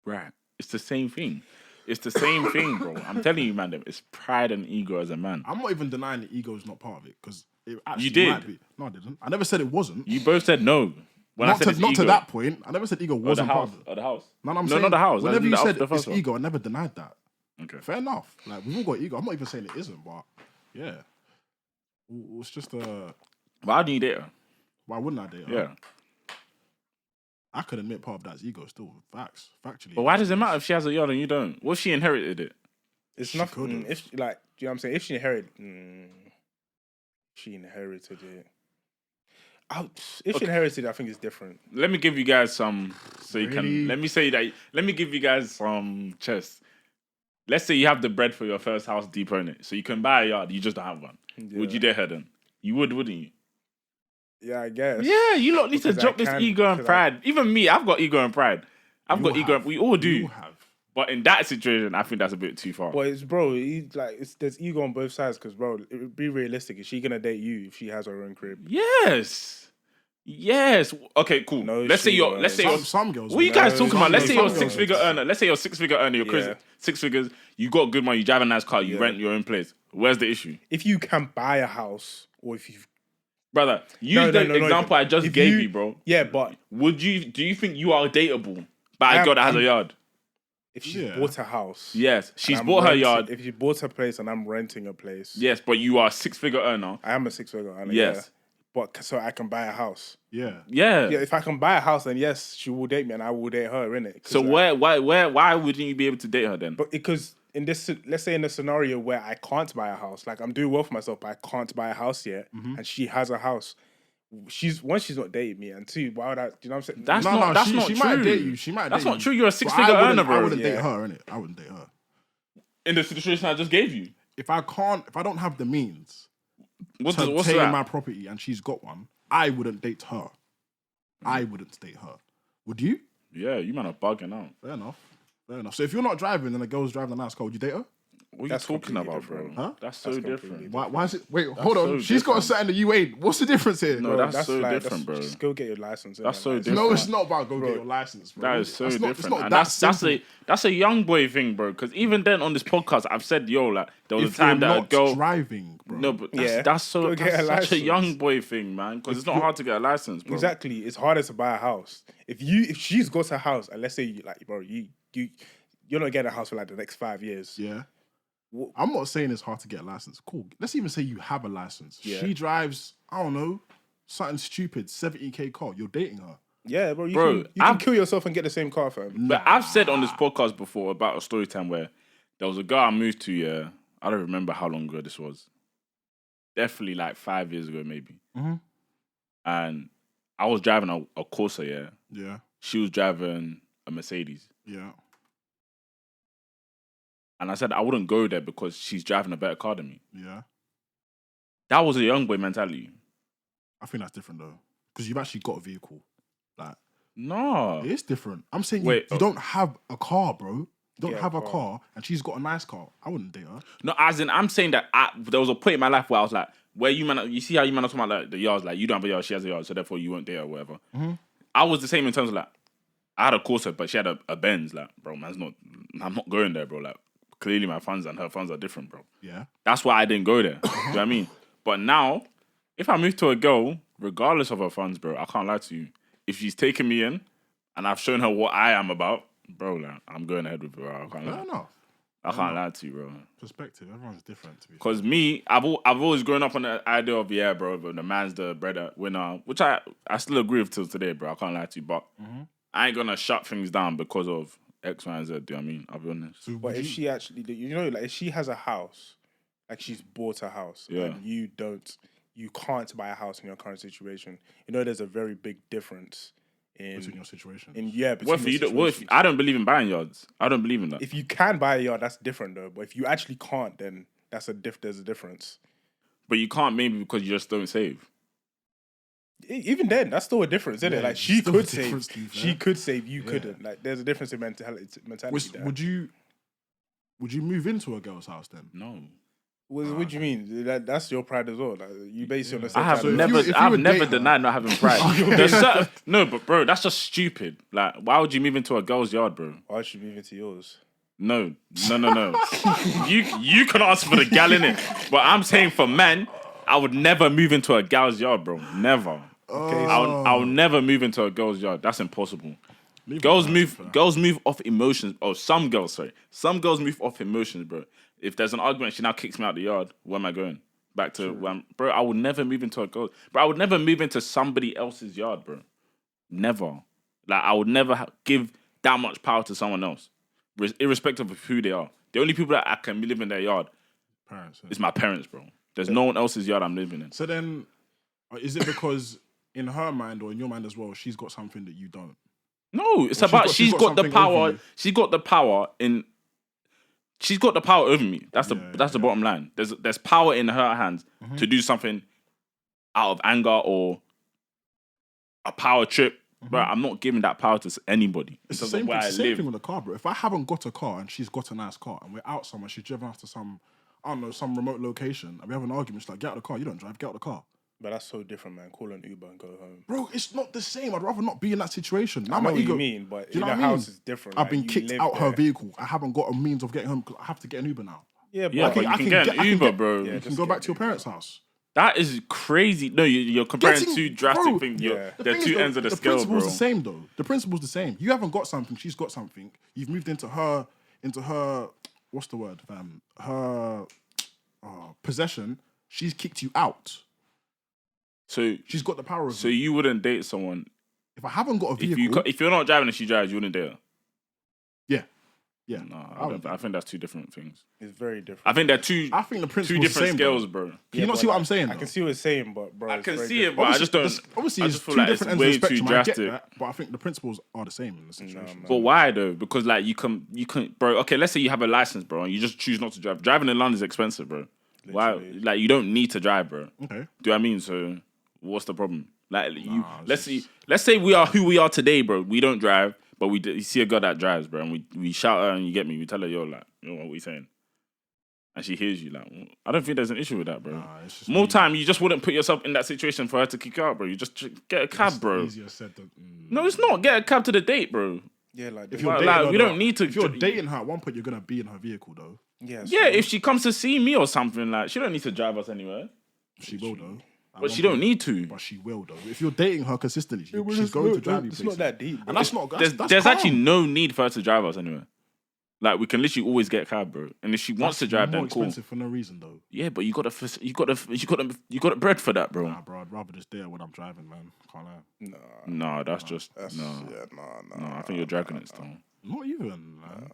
Right. It's the same thing. It's the same thing, bro. I'm telling you, man, it's pride and ego as a man. I'm not even denying that ego is not part of it because it actually You did. might be. No, I didn't. I never said it wasn't. You both said no. When Not, I said to, it's not ego. to that point. I never said ego Or the wasn't part house. of it. Or the house. No, I'm No, saying not the house. Whenever you After said the first it's one. ego, I never denied that. Okay. Fair enough. Like we've all got ego. I'm not even saying it isn't, but yeah, it's just But how do you date her? why wouldn't I date her? Yeah. I could admit part of that's ego still. Facts. Factually. But why does it matter if she has a yard and you don't? What if she inherited it? It's She nothing. could've. If like, do you know what I'm saying? If she inherited, She inherited it. If she inherited it, I think it's different. Let me give you guys some, so you Really? can. Let me say that. Let me give you guys some chess. Let's say you have the bread for your first house deeper in it, so you can buy a yard. You just don't have one. Yeah. Would you dare her then? You would, wouldn't you? Yeah, I guess. Yeah, you lot need to Because drop this ego and pride. Even me, I've got ego and pride. I've got ego. We all do. You have. But in that situation, I think that's a bit too far. But there's ego on both sides because, bro, it would be realistic. Is she gonna date you if she has her own crib? Yes. Okay, cool. No, let's say you're. Some girls. What are you guys talking about? Let's say you're a some girls. six-figure earner. Let's say you're a six-figure earner. You're crazy. Yeah. 6 figures. You got good money. You drive a nice car. You Yeah. rent your own place. Where's the issue, If you can buy a house, or if you, brother? Use the example I just gave you, bro. yeah, but Do you think you are dateable by I a am- girl that has a I'm- yard? if she Yeah. bought a house, Yes, she's and I'm bought her renting- yard. If she bought a place and I'm renting a place, Yes, but you are a 6-figure earner. I am a 6-figure earner. Yes. Yeah. But so I can buy a house. Yeah. Yeah. Yeah, if I can buy a house, then yes, she will date me and I will date her, innit? So why wouldn't you be able to date her then? But because in this, let's say in a scenario where I can't buy a house, like I'm doing well for myself, but I can't buy a house yet, and she has a house. She's not dating me, and two, why would I? Do you know what I'm saying? That's No, not she true. might date you. She might. That's date not you. true. You're a But 6-figure I wouldn't- earner, bro. I wouldn't date Yeah. her, innit? I wouldn't date her. In the situation I just gave you. If I don't have the means What's to what's obtain that? my property and she's got one, I wouldn't date her. I wouldn't date her. Would you? Yeah, you man are bugging out. Fair enough. So if you're not driving and the girl's driving a nice car, would you date her? What are That's you talking completely about, bro? different. Huh? That's so That's different. completely Why is it? Wait, hold on. so She's got a different. set that you ain't. What's the difference here? No, that's so like, different, bro. Just go get your license. That's innit? so Like, different. No, it's not about go get your license, bro. That is so That's not- different. It's not And that that's simple. a young boy thing, bro. Because even then on this podcast, I've said, yo, like there was If a time you're that a not girl. driving, bro. No, but Yeah. that's Go get a such a license. young boy thing, man. Because it's not hard to get a license, bro. Exactly, it's harder to buy a house. If she's got a house, and let's say you're not getting a house for like the next 5 years. Yeah. I'm not saying it's hard to get a license. Cool. Let's even say you have a license. Yeah. She drives, I don't know, something stupid, 70K car. You're dating her. Yeah, bro. You Bro, can, you can kill yourself and get the same car, fam. But I've said on this podcast before about a story time where there was a girl I moved to, yeah. I don't remember how long ago this was. Definitely like 5 years ago, maybe. Mhm. And I was driving a Corsa, yeah. Yeah. She was driving a Mercedes. Yeah. And I said I wouldn't go there because she's driving a better car than me. Yeah. That was a young boy mentality. I think that's different though. Because you've actually got a vehicle. Like, No. it is different. I'm saying Wait, you don't have a car, bro. You don't Yeah, have a car. car and she's got a nice car. I wouldn't date her. No, as in, I'm saying that there was a point in my life where I was like, where you see how you man are talking about like, the yards, like you don't have a yard, she has a yard, so therefore you won't date her or whatever. I was the same in terms of like, I had a Corsa, but she had a Benz. Like, bro, I'm not going there, bro. Like, clearly my funds and her funds are different, bro. Yeah. That's why I didn't go there. Do you know what I mean? But now, if I move to a girl, regardless of her funds, bro, I can't lie to you. If she's taking me in and I've shown her what I am about, bro, like, I'm going ahead with her. I can't lie. No. I can't lie to you, bro. Perspective. Everyone's different to be fair. Because me, I've always grown up on the idea of, yeah, bro, but the man's the bread winner, which I still agree with till today, bro. I can't lie to you. But I ain't going to shut things down because of X, Y, and Z. Do you know what I mean? I'll be honest. So But would if you- she actually, like if she has a house, like she's bought a house, Yeah. and you can't buy a house in your current situation. There's a very big difference in between your situation. What if you don't, I don't believe in buying yards. I don't believe in that. If you can buy a yard, that's different though. But if you actually can't, then there's a difference. But you can't maybe because you just don't save. Even then, that's still a difference, isn't Yeah, it? Like it's she still a could save, difference, to be fair. she could save, you Yeah. couldn't. Like there's a difference in mentality there. Would you move into a girl's house then? No. What do you mean? That's your pride as well. Like, you base it on the I have So if never, you I've would never date her- denied not having pride. There's certain, no, but bro, that's just stupid. Like, why would you move into a girl's yard, bro? Why should you move into yours? No. You can answer for the gal in it, but I'm saying for men, I would never move into a gal's yard, bro. Never. Okay, I'll never move into a girl's yard. That's impossible. Leave Girls it move. fair. Girls move off emotions. Oh, some girls move off emotions, bro. If there's an argument, she now kicks me out the yard. Where am I going? Back to bro. I would never move into a girl. Bro, I would never move into somebody else's yard, bro. Never. Like I would never give that much power to someone else, irrespective of who they are. The only people that I can live in their yard Parents. is my parents, bro. There's no one else's yard I'm living in. So then, is it because in her mind or in your mind as well, she's got something that you don't? No, it's Or about she's she's got got the something over power. you. She's got the power in. She's got the power over me. That's the bottom line. There's power in her hands to do something out of anger or a power trip. But I'm not giving that power to anybody. It's the same thing with a car, bro. If I haven't got a car and she's got a nice car and we're out somewhere, she's driven us to some, I don't know, some remote location, and we have an argument, she's like, get out of the car. You don't drive, get out of the car. But that's so different, man. Call an Uber and go home. Bro, it's not the same. I'd rather not be in that situation. I know what you mean, but in the house is different. I've been kicked out her vehicle. I haven't got a means of getting home because I have to get an Uber now. Yeah, but you can get an Uber, bro. You can go back to your parents' house. That is crazy. No, you're comparing two drastic things. They're two ends of the scale, bro. The principle's the same, though. The principle's the same. You haven't got something. She's got something. You've moved into her. What's the word, fam? Her possession. She's kicked you out. So she's got the power of. So you wouldn't date someone if I haven't got a vehicle. If you're not driving and she drives, you wouldn't date her. Yeah. No, I think that's two different things. It's very different. I think they're two. I think the principle's two different same, scales, bro. Can you not see what I'm saying? I can see what you're saying, but bro, I can see it, but I just don't. Obviously, it's two different ends of the spectrum. I get that, but I think the principles are the same in the situation. But why though? Because like you can, bro. Okay, let's say you have a license, bro, and you just choose not to drive. Driving in London is expensive, bro. Literally. Why? Like you don't need to drive, bro. Okay. Do you know what I mean? So what's the problem? Like let's say we are who we are today, bro. We don't drive. But you see a girl that drives, bro, and we shout her and you get me. We tell her, yo, like, you know what we saying? And she hears you, like, I don't think there's an issue with that, bro. More time, you just wouldn't put yourself in that situation for her to kick you out, bro. You just get a cab, bro. Easier said than, No, it's not. Get a cab to the date, bro. Yeah, like if you're dating her, we don't need to. If you're dating her, at one point you're gonna be in her vehicle, though. Yeah, if she comes to see me or something, like, she don't need to drive us anywhere. She will, though. But she don't need to. But she will, though. If you're dating her consistently, she's going to drive you places. It's not that deep. And that's not... There's actually no need for her to drive us anywhere. Like, we can literally always get a cab, bro. And if she wants to drive, then cool. More expensive for no reason, though. Yeah, but you got a bread for that, bro. Nah, bro. I'd rather just date when I'm driving, man. Can't lie. No, that's just... No. I think you're dragging it still. Not even, man.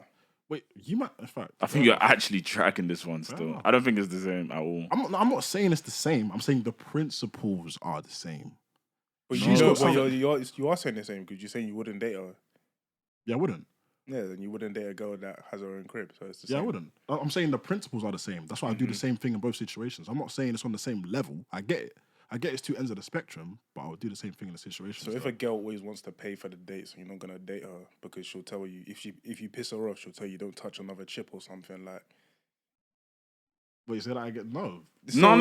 Wait, you might. In fact, I think you're actually tracking this one still. I don't think it's the same at all. I'm not saying it's the same. I'm saying the principles are the same. But you are saying the same because you're saying you wouldn't date her. Yeah, I wouldn't. Yeah, then you wouldn't date a girl that has her own crib. So it's the same. Yeah, I wouldn't. I'm saying the principles are the same. That's why I do the same thing in both situations. I'm not saying it's on the same level. I get it. I get it's two ends of the spectrum, but I would do the same thing in the situation. So if a girl always wants to pay for the dates, you're not gonna date her because she'll tell you if you piss her off, she'll tell you don't touch another chip or something like. But you said I get no. No.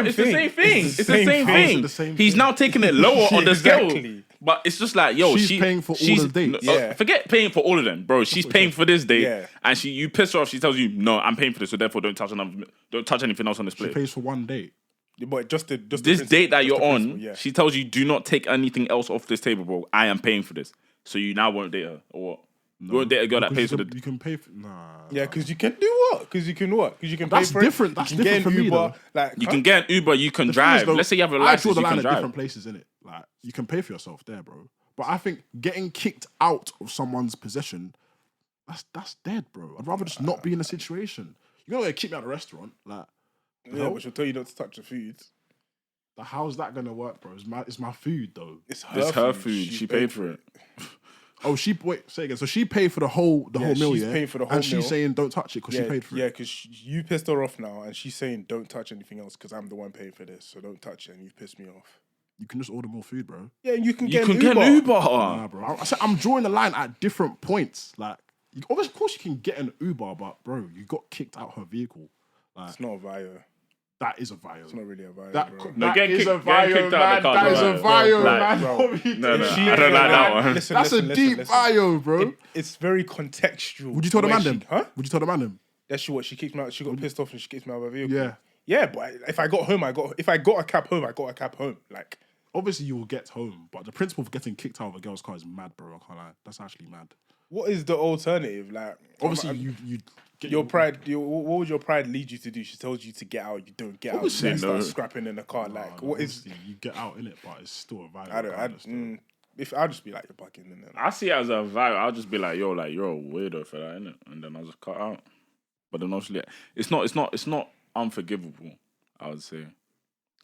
It's the same thing. It's the same thing. He's now taking it lower on the scale. But it's just like, yo, she's paying for all the dates. Forget paying for all of them, bro. She's paying for this date, and you piss her off. She tells you, no, I'm paying for this, so therefore don't touch anything else on the split. She pays for one date. But just this date that you're on, she tells you, do not take anything else off this table, bro. I am paying for this. So you now won't date her, or what? No, you won't date a girl that pays for the... You can pay for... Nah. Yeah, because you can do what? Because you can what? Because you can pay for different. it. That's different for me, though. You can get an Uber, you can drive. Though, let's say you have a license, you can drive. I draw the line at different places, innit? Like, you can pay for yourself there, bro. But I think getting kicked out of someone's possession, that's dead, bro. I'd rather just not be in a situation. You're not going to kick me out of a restaurant. Like, yeah, but she'll tell you not to touch the food. How's that gonna work, bro? It's my food, though. It's her food. She paid for it. Oh, say again. So she paid for the whole meal, she's paying for the whole and meal. She's saying don't touch it because she paid for it. Yeah, because you pissed her off now, and she's saying don't touch anything else because I'm the one paying for this, so don't touch it, and you've pissed me off. You can just order more food, bro. Yeah, and you can get an Uber. Nah, bro. I'm drawing the line at different points. Like, of course you can get an Uber, but bro, you got kicked out her vehicle. Like, it's not a vio. That is a vio. It's not really a vio, bro. That is a vio, man. That is a vio, man. No, I don't like that one. That's a deep vio, bro. It's very contextual. Would you tell the man them? Huh? Would you tell the man them? That's what she kicked me out. She got pissed off and she kicked me out of her vehicle. Yeah. Yeah, but if I got home, if I got a cab home, I got a cab home. Like, obviously you will get home, but the principle of getting kicked out of a girl's car is mad, bro. I can't lie. That's actually mad. What is the alternative? Like, obviously you get your pride. What would your pride lead you to do? She tells you to get out. You don't get out. You start scrapping in the car. Like, what is? You get out in it, but it's still a vibe. I'll just be like, you're bugging. I see it as a vibe. I'll just be like, yo, like you're a weirdo for that, innit? And then I'll just cut out. But then obviously, it's not unforgivable. I would say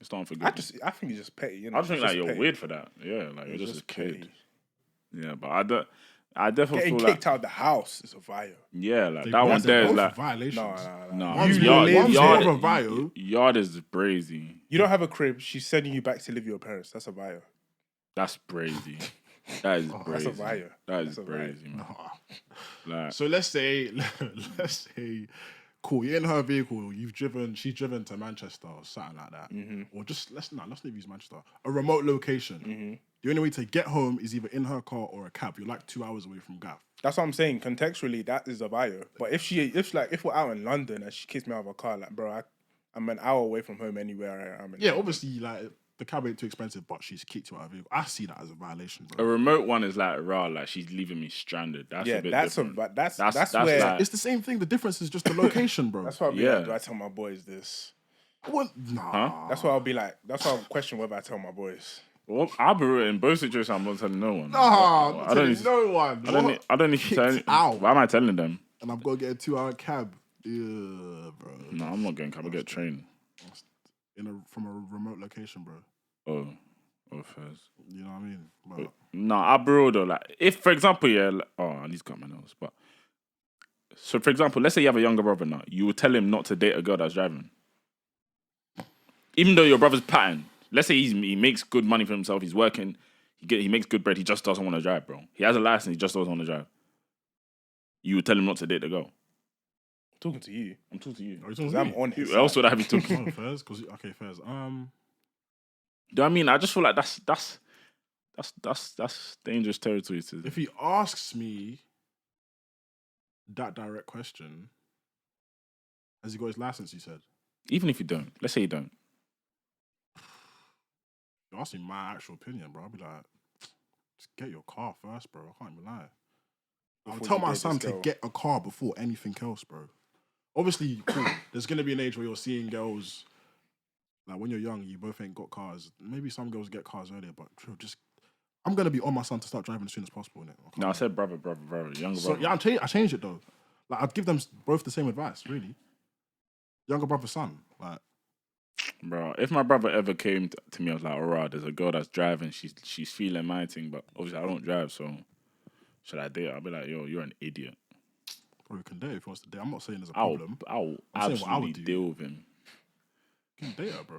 it's not unforgivable. I think it's just petty. You know? I just think It's like you're petty. weird for that. Yeah, like you're It's just a kid. petty. Yeah, but I definitely Getting feel kicked like out of the house is a vio. yeah, like They that one both- there is both like violations. no, One's yard, more- one's yard, more of a vio. yard is brazy. You don't have a crib. She's sending you back to live with your parents. That's a vio. That's brazy. That is brazy. That's a vio. That is That's a vio. brazy, man. Nah. Like, So let's say, cool, you're in her vehicle. She's driven to Manchester or something like that, or just let's not use Manchester. A remote location. The only way to get home is either in her car or a cab. You're like 2 hours away from Gaff. That's what I'm saying. Contextually, that is a bio. But if we're out in London and she kicks me out of a car, like, bro, I'm an hour away from home anywhere I am. Yeah, obviously, like the cab ain't too expensive, but she's kicked you out of her vehicle. I see that as a violation, a bro. remote one is like raw, like she's leaving me stranded. That's a bit different. but that's That's where like- It's the same thing. The difference is just the location, bro. that's why I'll be Yeah. like, do I tell my boys this? What? Nah. That's why I'll be like, that's why I'll question whether I tell my boys. Well, I'll be real. In both situations, I'm not telling no one. Nah, I don't need. no one. I don't need to tell. Kicked out. Why am I telling them? And I've got to get a 2-hour cab. Yeah, bro. No, I'm not getting cab. I get train. From a remote location, bro. Oh, fairs. You know what I mean? But No, I'll be real though. Like, if for example, yeah, I need to cut my nose. But so, for example, let's say you have a younger brother now. You would tell him not to date a girl that's driving, even though your brother's pattern. Let's say he makes good money for himself. He's working. He makes good bread. He just doesn't want to drive, bro. He has a license. He just doesn't want to drive. You would tell him not to date the girl. I'm talking to you. I'm talking to you. are you talking 'Cause to I'm me? on his Who else side. would I be talking? Oh, Fairs? Okay, Fairs. Do you know what I mean? I just feel like that's dangerous territory. If he asks me that direct question, has he got his license? You said. Even if you don't, let's say you don't. You ask me my actual opinion, bro. I'll be like, just get your car first, bro. I can't even lie. I'll Before tell you my date son this to girl. get a car before anything else, bro. Obviously, cool. There's gonna be an age where you're seeing girls. Like when you're young, you both ain't got cars. Maybe some girls get cars earlier, but bro, I'm gonna be on my son to start driving as soon as possible. Innit? No, I said brother, younger So brother. yeah, I changed it though. Like I'd give them both the same advice, really. Younger brother, son. Like, Bro, if my brother ever came to me, I was like, alright, there's a girl that's driving, she's feeling my thing, but obviously I don't drive, so should I date her? I'll be like, yo, you're an idiot. bro, you can date if he wants to date. I'm not saying there's a I'll problem. absolutely I'm saying what I would do. deal with him. You can date her, bro.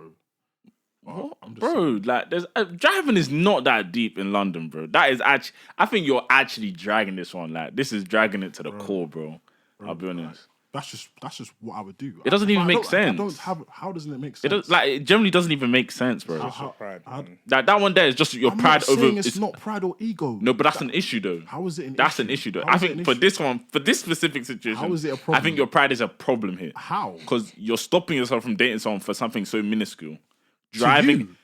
What? I'm just Bro, saying. like, there's driving is not that deep in London, bro. That is actually, I think you're actually dragging this one. Like, this is dragging it to the core, bro. I'll be honest. That's just what I would do. It doesn't even make I sense. don't have. How doesn't it make It sense? does, like, it generally doesn't even make sense, bro. It's your pride. man. That one there is just your I'm pride not over. saying it's not pride or ego. No, but that's an issue, though. How is it an That's issue? an issue, though. How I is it think an for issue? this one, for this specific situation, How is it a I problem? think your pride is a problem here. How? Because you're stopping yourself from dating someone for something so minuscule. Driving. you?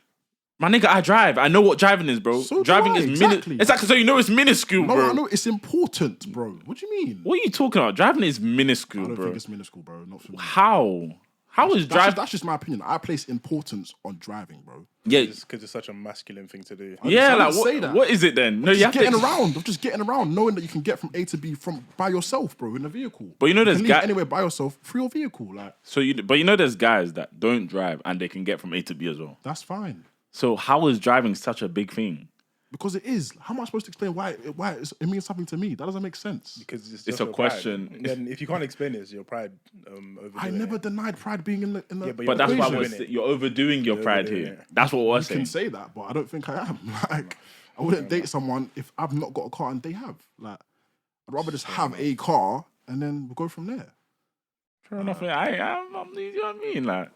My nigga, I drive. I know what driving is, bro. So do driving I, is exactly. Exactly. So you know it's minuscule, No, bro. I know it's important, bro. What do you mean? What are you talking about? Driving is I minuscule, don't bro. think it's minuscule, bro. Not for me. How? How is driving? That's just my opinion. I place importance on driving, bro. Yeah, Because it's such a masculine thing to do. yeah. I Like didn't say what? that. What is it then? No, you have Just getting to. around. I'm just getting around, knowing that you can get from A to B by yourself, bro, in a vehicle. But you know you there's can leave guys. anywhere by yourself through your vehicle. Like But you know there's guys that don't drive and they can get from A to B as well. that's fine So how is driving such a big thing? because it is. How am I supposed to explain why it means something to me? That doesn't make sense. Because it's It's just a your pride. question. And then if you can't explain it, it's your pride. Overdoing I never it. denied pride being in the. Yeah, but But that's why overdoing it. you're overdoing your pride overdoing here. it. That's what we're You saying. can say that, but I don't think I am. Like, I wouldn't date someone if I've not got a car and they have. Like, I'd rather just have a car and then we'll go from there. Fair enough. I'm, you know what I mean? Like,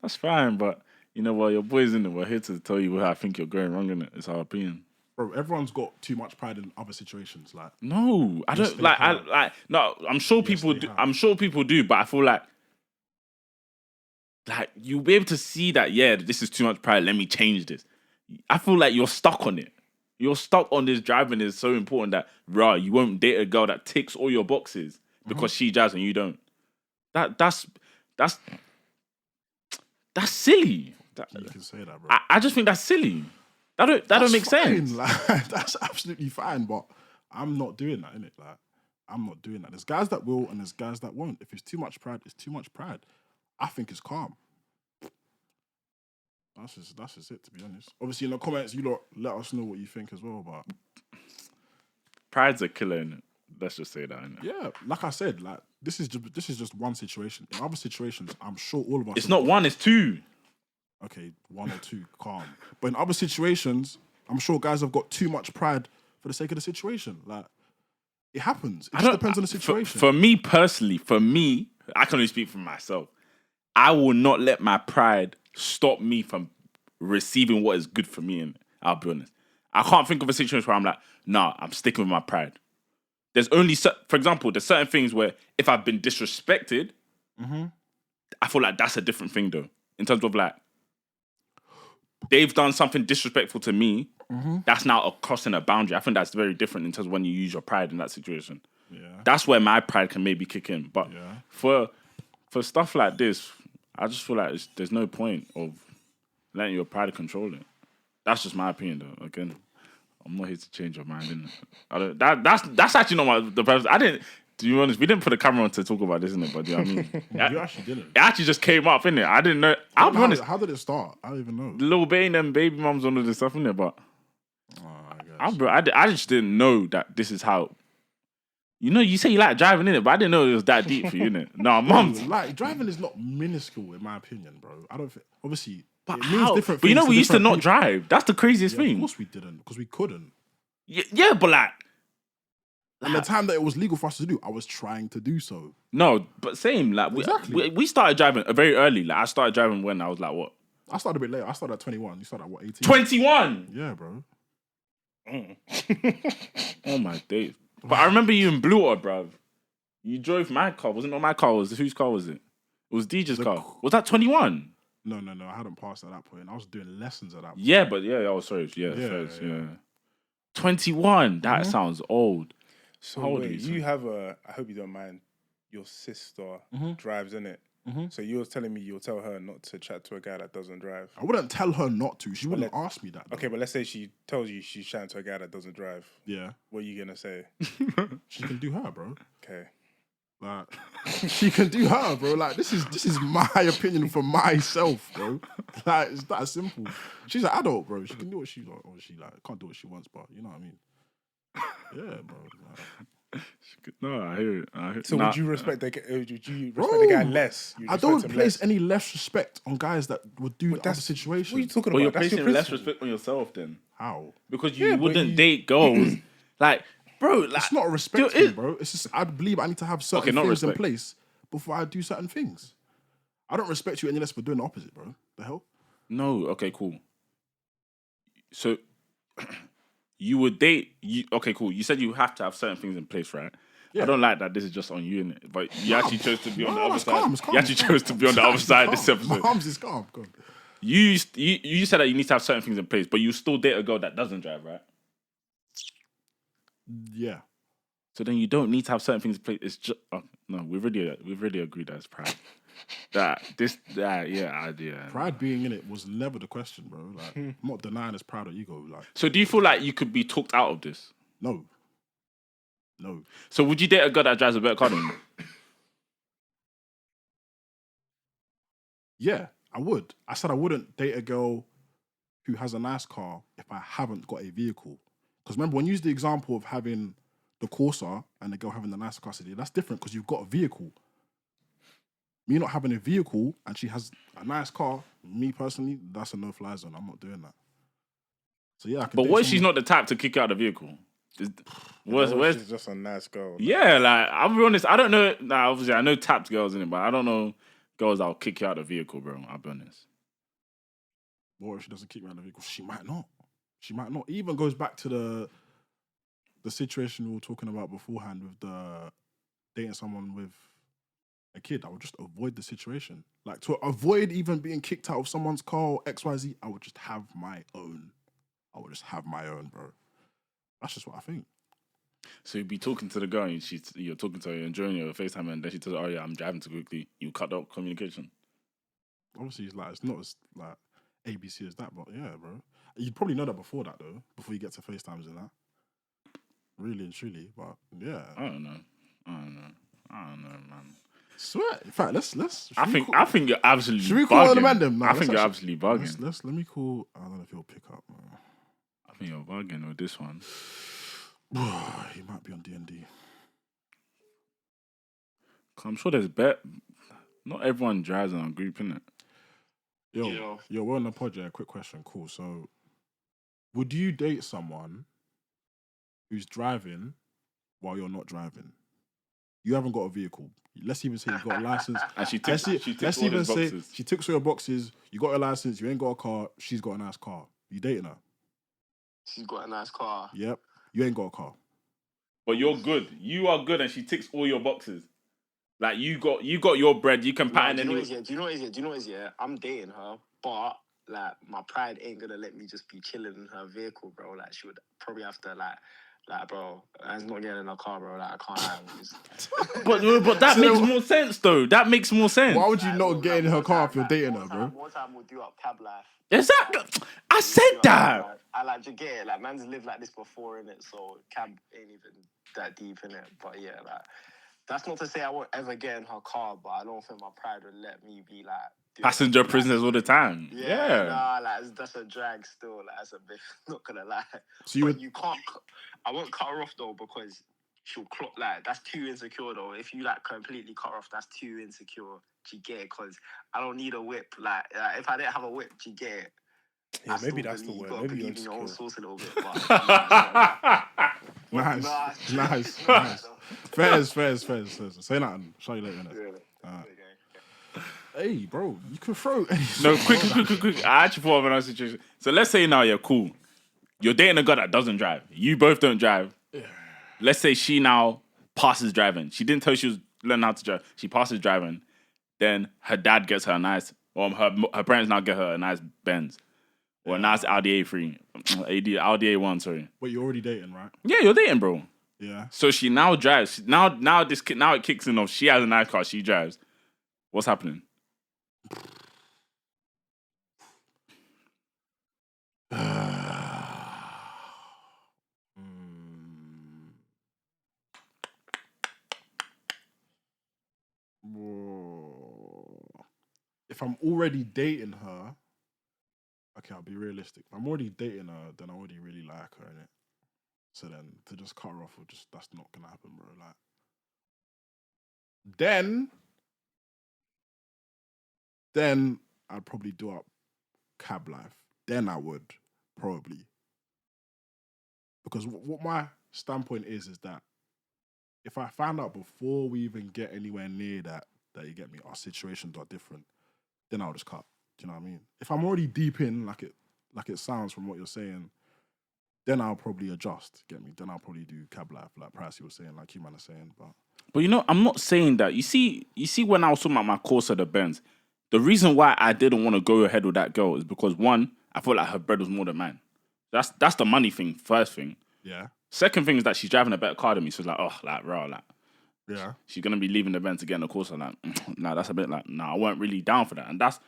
that's fine. But you know what? Your boys in it. We're here to tell you where I think you're going wrong in it. It's our opinion. Bro, everyone's got too much pride in other situations. Like, No, I Yes, don't they like. have. No. I'm sure people they do. have. I'm sure people do. But I feel like you'll be able to see that. Yeah, this is too much pride. Let me change this. I feel like you're stuck on it. You're stuck on this. Driving is so important that you won't date a girl that ticks all your boxes because she drives and you don't. That's silly. you can say that, bro. I just think that's silly. That don't make sense. Like, that's absolutely fine, but I'm not doing that, innit? Like, I'm not doing that. There's guys that will and there's guys that won't. If it's too much pride, it's too much pride. I think it's calm. That's just it, to be honest. Obviously, in the comments, you lot let us know what you think as well. But pride's a killer, innit? Let's just say that. Innit? yeah, like I said, like this is just one situation. In other situations, I'm sure all of us. It's not one, it's two. Okay, one or two, calm. But in other situations, I'm sure guys have got too much pride for the sake of the situation. Like it happens. It just depends on the situation. For me personally, I can only speak for myself. I will not let my pride stop me from receiving what is good for me. And I'll be honest, I can't think of a situation where I'm like, nah, I'm sticking with my pride. There's only, for example, there's certain things where if I've been disrespected, I feel like that's a different thing though. In terms of like, they've done something disrespectful to me. That's now a crossing a boundary. I think that's very different in terms of when you use your pride in that situation. Yeah. That's where my pride can maybe kick in. But for stuff like this, I just feel like there's no point of letting your pride control it. That's just my opinion, though. Again, I'm not here to change your mind. That's actually not the purpose. I didn't. To be honest, we didn't put the camera on to talk about this, innit? But do you know what I mean? You actually didn't. It actually just came up, innit? I didn't know. I'll be honest. How did it start? I don't even know. Lil Payne and baby mums on all this stuff, innit? But I just didn't know that this is how. You know, you say you like driving, innit? But I didn't know it was that deep for you, innit? No, mums. Like driving is not minuscule in my opinion, bro. I don't think. Obviously, But it means different. But you know, things we used to not people. drive. That's the craziest thing. Of course, we didn't because we couldn't. Yeah, but like. And the time that it was legal for us to do, I was trying to do so. No, but same. Like we started driving very early. Like I started driving when I was like what? I started a bit later. I started at 21. You started at what, 18? 21. Yeah, bro. Oh my days! But I remember you in Blue Odd, bruv. You drove my car. Wasn't it my car? Whose car was it? It was DJ's car. Was that 21? No. I hadn't passed at that point. I was doing lessons at that point. Yeah, but sorry. Yeah. 21. That sounds old. So how old wait, are you? you have I hope you don't mind. Your sister drives, innit? So you're telling me you'll tell her not to chat to a guy that doesn't drive? I wouldn't tell her not to. She wouldn't ask me that. Though. Okay, but let's say she tells you she's chatting to a guy that doesn't drive. Yeah. What are you gonna say? She can do her, bro. Okay. Like she can do her, bro. Like this is my opinion for myself, bro. Like it's that simple. She's an adult, bro. She can do what she like, or she like can't do what she wants, but you know what I mean. Yeah, bro. Like, no, I hear it. So would you respect the guy less? I don't place any less respect on guys that would do that situation. What are you talking about? You're placing less respect on yourself then. How? Because you wouldn't date girls. Like, bro, like, it's not a respect thing, bro. It's just I believe I need to have certain things in place before I do certain things. I don't respect you any less for doing the opposite, bro. The hell? No. Okay, cool. So you would date you. Okay, cool. You said you have to have certain things in place, right? Yeah. I don't like that this is just on you, innit? But you actually chose to be on the other side. Calm. You actually chose to be on the other side this episode. My arms is calm. You said that you need to have certain things in place, but you still date a girl that doesn't drive, right? Yeah. So then you don't need to have certain things in place. It's just no. We've already agreed that it's pride. Pride being in it was never the question, bro. Like I'm not denying it's pride or ego. Like. So do you feel like you could be talked out of this? No. So would you date a girl that drives a better car than you? Yeah, I would. I said I wouldn't date a girl who has a nice car if I haven't got a vehicle. Because remember, when you use the example of having the Corsa and the girl having the nicer car, that's different because you've got a vehicle. Me not having a vehicle and she has a nice car, me personally, that's a no-fly zone. I'm not doing that. So yeah, I can. But what if she's not the type to kick you out of the vehicle? She's just a nice girl. Yeah, like I'll be honest, I don't know. Nah, obviously I know tapped girls in it, but I don't know girls that'll kick you out of the vehicle, bro. I'll be honest. Or if she doesn't kick me out of the vehicle, she might not. It even goes back to the situation we were talking about beforehand with the dating someone with a kid. I would just avoid the situation. Like to avoid even being kicked out of someone's car or XYZ, I would just have my own. Bro. That's just what I think. So you'd be talking to the girl and you're talking to her, you're enjoying your FaceTime, and then she tells her, oh yeah, I'm driving too quickly. You cut out communication. Obviously, it's not as like ABC as that, but yeah, bro. You'd probably know that before that, though, before you get to FaceTimes and that. Really and truly, but yeah. I don't know, man. Swear. In fact, let's. I think you're absolutely. Should we call bugging. all the man them? I think you're absolutely bugging. Let me call. I don't know if he'll pick up. I think you're bugging with this one. He might be on D&D. I'm sure there's not everyone drives on a group, innit? Yo, we're on the project. Quick question. Cool. So, would you date someone who's driving while you're not driving? You haven't got a vehicle. Let's even say you've got a license. And she ticks let's all even his say boxes. she ticks all your boxes. You got a license. You ain't got a car. She's got a nice car. You dating her? She's got a nice car. Yep. You ain't got a car. But you're good. You are good, and she ticks all your boxes. Like you got your bread. You can pattern Do you know anyway. what it is? I'm dating her, but like my pride ain't gonna let me just be chilling in her vehicle, bro. Like she would probably have to like, bro, I'm not getting in a car, bro. Like I can't. But that makes more sense, though. That makes more sense. Why would you not get in her car if you're dating her, bro? More time we'll do up cab life. Exactly. I said that. I like to get it. Like man's lived like this before, innit? So cab ain't even that deep, innit? But yeah, like that's not to say I won't ever get in her car, but I don't think my pride would let me be like Passenger prisoners all the time. Yeah. Nah, like that's a drag still. Like that's a bit. Not gonna lie. So you can't. I won't cut her off though because she'll clock. Like that's too insecure though. If you like completely cut her off, that's too insecure. Do you get it? Because I don't need a whip. Like if I didn't have a whip, do you get it? Yeah, maybe that's the word. Maybe you're in your own insecure. sauce a little bit. But Nice. Fairs. Say nothing. Show you later. Hey, bro, you can throw. No, quick. I actually thought of another situation. So let's say now you're cool. You're dating a girl that doesn't drive. You both don't drive. Let's say she now passes driving. She didn't tell you she was learning how to drive. She passes driving. Then her dad gets her a nice, or her parents now get her a nice Benz. Or a nice Audi A3. Audi A1, sorry. But you're already dating, right? Yeah, you're dating, bro. Yeah. So she now drives. Now it kicks in off. She has a nice car. She drives. What's happening? If I'm already dating her, okay, I'll be realistic. If I'm already dating her, then I already really like her, innit? So then to just cut her off, that's not gonna happen, bro. Like, then I'd probably do up cab life. Then I would probably, because what my standpoint is that if I find out before we even get anywhere near that you get me, our situations are different, then I'll just cut. Do you know what I mean? If I'm already deep in, like it sounds from what you're saying, then I'll probably adjust. Get me? Then I'll probably do cab life, like Pricey was saying, like you man are saying. But you know, I'm not saying that. You see when I was talking about my course of the Benz, the reason why I didn't want to go ahead with that girl is because one, I felt like her bread was more than mine. That's the money thing. First thing. Yeah. Second thing is that she's driving a better car than me. So it's like, oh, like raw, like. Yeah. She's gonna be leaving the Benz to get in the course. I'm like, nah, that's a bit like, nah, I weren't really down for that. And that's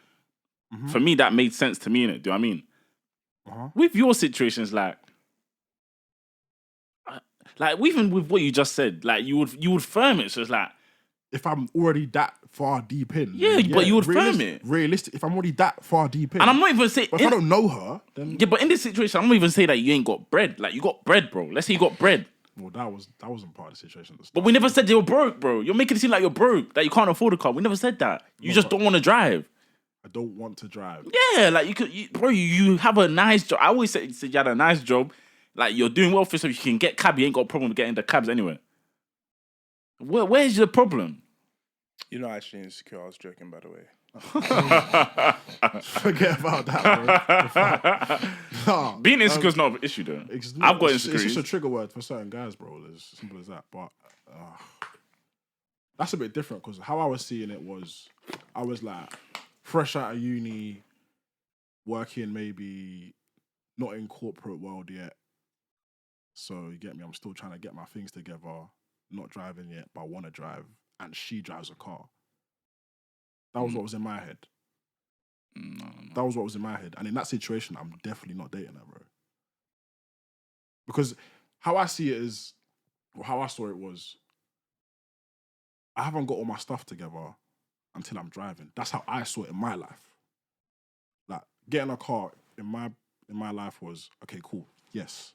for me, that made sense to me, innit? Do you know what I mean? With your situations, like even with what you just said, like you would firm it. So it's like, if I'm already that far deep in, yeah, but you would firm it. Realistic. If I'm already that far deep in, and I'm not even saying, but if I don't know her, then yeah. But in this situation, I'm not even saying that you ain't got bread. Like you got bread, bro. Let's say you got bread. Well, that wasn't part of the situation. But we never said you're broke, bro. You're making it seem like you're broke, that you can't afford a car. We never said that. You just don't want to drive. I don't want to drive. Yeah, like you have a nice job. I always said you had a nice job. Like you're doing well for yourself. You can get cab. You ain't got a problem with getting the cabs anyway. Where's your problem? You're not actually insecure. I was joking, by the way. Forget about that, bro. Being insecure is not an issue, though. I've got insecurities. It's just a trigger word for certain guys, bro. It's as simple as that. But that's a bit different because how I was seeing it was, I was like fresh out of uni, working maybe not in corporate world yet. So you get me? I'm still trying to get my things together. Not driving yet, but I want to drive. And she drives a car. That was what was in my head. No. That was what was in my head. And in that situation, I'm definitely not dating her, bro. Because how I see it is, or how I saw it was, I haven't got all my stuff together until I'm driving. That's how I saw it in my life. Like getting a car in my life was okay, cool. Yes,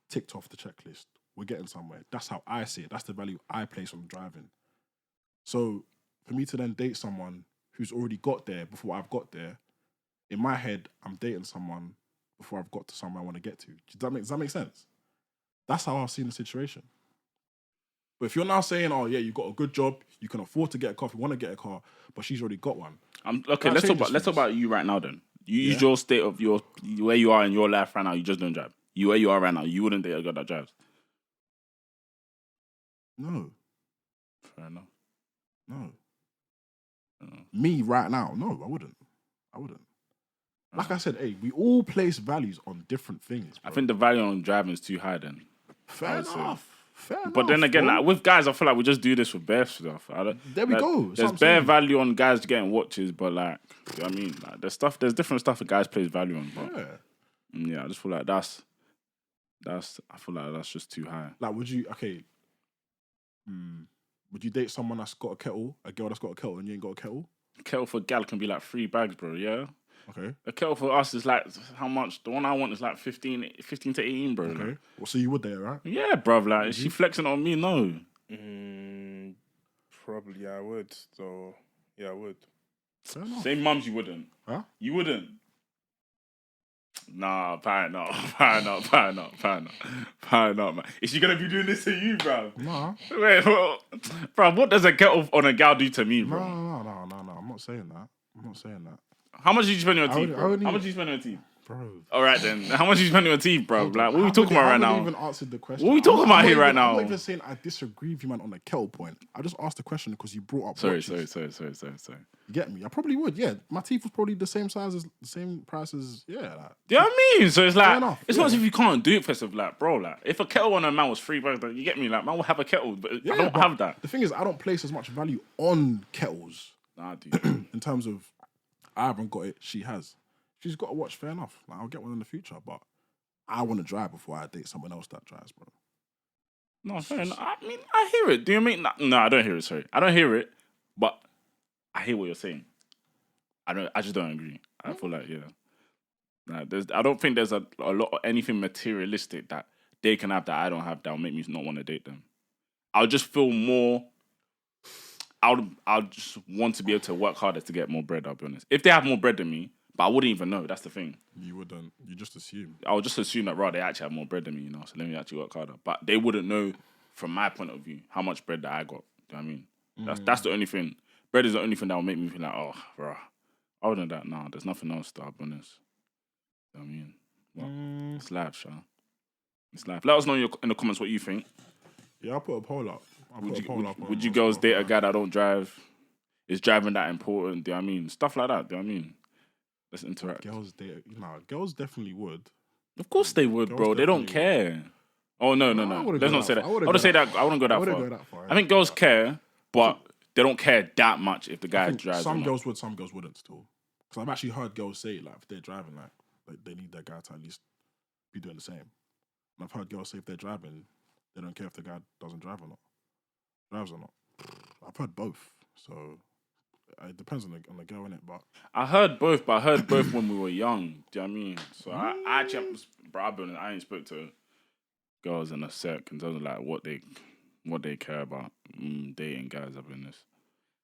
ticked off the checklist. We're getting somewhere. That's how I see it. That's the value I place on driving. So for me to then date someone who's already got there before I've got there, in my head, I'm dating someone before I've got to somewhere I want to get to. Does that make sense? That's how I've seen the situation. But if you're now saying, oh yeah, you got a good job, you can afford to get a car, if you want to get a car, but she's already got one. Okay, let's talk about you right now then. You use your state of where you are in your life right now, you just don't drive. You where you are right now, you wouldn't date a girl that drives. No. Fair enough. No. Me right now, no, I wouldn't. Like I said, hey, we all place values on different things, bro. I think the value on driving is too high then. Fair enough. But then again, like, with guys, I feel like we just do this with bare stuff. There we go. There's bare value on guys getting watches, but like, you know what I mean? Like, there's different stuff that guys place value on. But yeah, I just feel like that's I feel like that's just too high. Like, would you date someone that's got a girl that's got a kettle and you ain't got a kettle? A kettle for a gal can be like 3 bags, bro, yeah? Okay. A kettle for us is like, how much? The one I want is like 15 to 18, bro. Okay. Like. Well, so you would date her, right? Yeah, bro. Like, is she flexing on me? No. Probably, I would. So, yeah, I would. Same mums, you wouldn't. Huh? You wouldn't. Nah, apparently not, man. Is she gonna be doing this to you, bro? Nah. Wait, bro, what does a kettle on a gal do to me, bro? No. I'm not saying that. How much did you spend on your teeth, bro? How much did you spend on your teeth? Bro. All right, then. How much did you spend on your teeth, bro? Like, what are we talking about right now? I haven't even answered the question. What are we talking about here right now? I'm not even saying I disagree with you, man, on the kettle point. I just asked the question because you brought up Sorry. You get me? I probably would, yeah. My teeth was probably the same price as, yeah. Like, do you know what I mean? So it's like, it's not as yeah. if you can't do it for stuff. Like, bro, like, if a kettle on a man was $3, like, you get me? Like, man will have a kettle, but I don't have that. The thing is, I don't place as much value on kettles. Nah, dude. In terms of, I haven't got it, she has. She's got a watch, fair enough. Like, I'll get one in the future, but I want to drive before I date someone else that drives, bro. No, fair enough. I mean, I hear it. Do you mean? No, I don't hear it, sorry. I don't hear it, but I hear what you're saying. I just don't agree. I feel like, yeah. I don't think there's a lot of anything materialistic that they can have that I don't have that will make me not want to date them. I'll just feel more... I'll just want to be able to work harder to get more bread, I'll be honest. If they have more bread than me, but I wouldn't even know, that's the thing. You wouldn't. You just assume. I would just assume that, they actually have more bread than me, so let me actually work harder. But they wouldn't know, from my point of view, how much bread that I got. Do you know what I mean? That's the only thing. Bread is the only thing that will make me feel like, oh, bro. Other than that, nah, there's nothing else to, I'll be honest. Do you know what I mean? It's life, Sha. It's life. Let us know in the comments what you think. Yeah, I'll put a poll up. Would you girls date a guy that don't drive? Is driving that important? Do you know what I mean? Stuff like that, do you know what I mean? Let's interact. Girls definitely would. Of course they would, bro. They don't care. Oh, no. Let's not say that. I wouldn't say that. I wouldn't go that far. I think girls care, but they don't care that much if the guy drives. Some girls would, some girls wouldn't still. Because I've actually heard girls say, like, if they're driving, like they need their guy to at least be doing the same. And I've heard girls say if they're driving, they don't care if the guy doesn't drive or not. Drives or not. I've heard both. So it depends on the girl, innit? But I heard both when we were young. Do you know what I mean? So I actually, bro, I'll be honest, I ain't spoke to girls in a sec in terms of like what they care about dating guys. I've been this,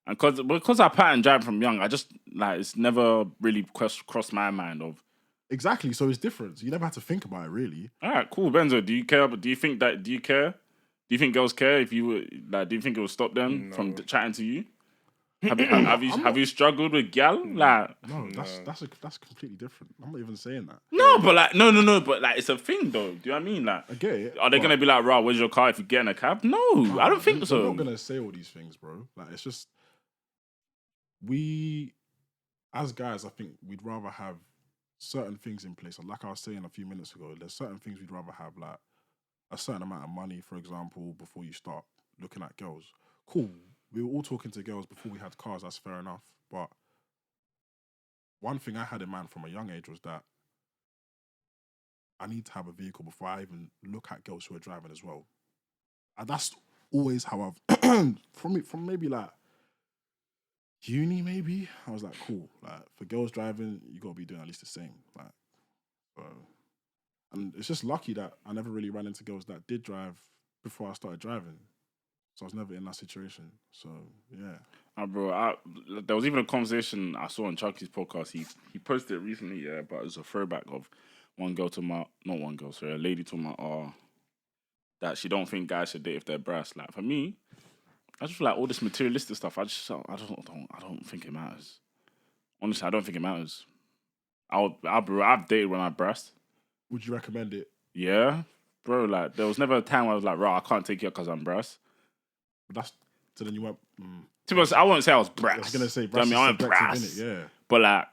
and because I pattern drive from young, I just like it's never really crossed my mind of. Exactly. So it's different. You never had to think about it, really. All right, cool, Benzo. Do you care? Do you care? Do you think girls care if you were like? Do you think it will stop them from chatting to you? Have you struggled with gal? Like, no, that's completely different. I'm not even saying that. No, but like, no, but like, it's a thing though. Do you know what I mean? Like, I get it. Are they gonna be like, "Right, where's your car?" If you get in a cab? No, I don't think so. I'm not gonna say all these things, bro. Like, it's just we, as guys, I think we'd rather have certain things in place. Like I was saying a few minutes ago, there's certain things we'd rather have, like a certain amount of money, for example, before you start looking at girls. Cool. We were all talking to girls before we had cars, that's fair enough. But one thing I had in mind from a young age was that I need to have a vehicle before I even look at girls who are driving as well. And that's always how I've from maybe like uni, maybe I was like, cool. Like for girls driving, you gotta be doing at least the same. Like, so, and it's just lucky that I never really ran into girls that did drive before I started driving. So I was never in that situation. So yeah. Bro, there was even a conversation I saw on Chucky's podcast. He posted it recently, yeah, but it was a throwback of one girl to my not one girl, sorry, a lady to my that she don't think guys should date if they're brass. Like for me, I just feel like all this materialistic stuff. I don't think it matters. Honestly, I don't think it matters. I've dated when I brassed. Would you recommend it? Yeah, bro. Like there was never a time where I was like, I can't take you because I'm brass. But so then you went. To be honest, I wouldn't say I was brass. I was gonna say brass. I wasn't brass, innit? Yeah. But like,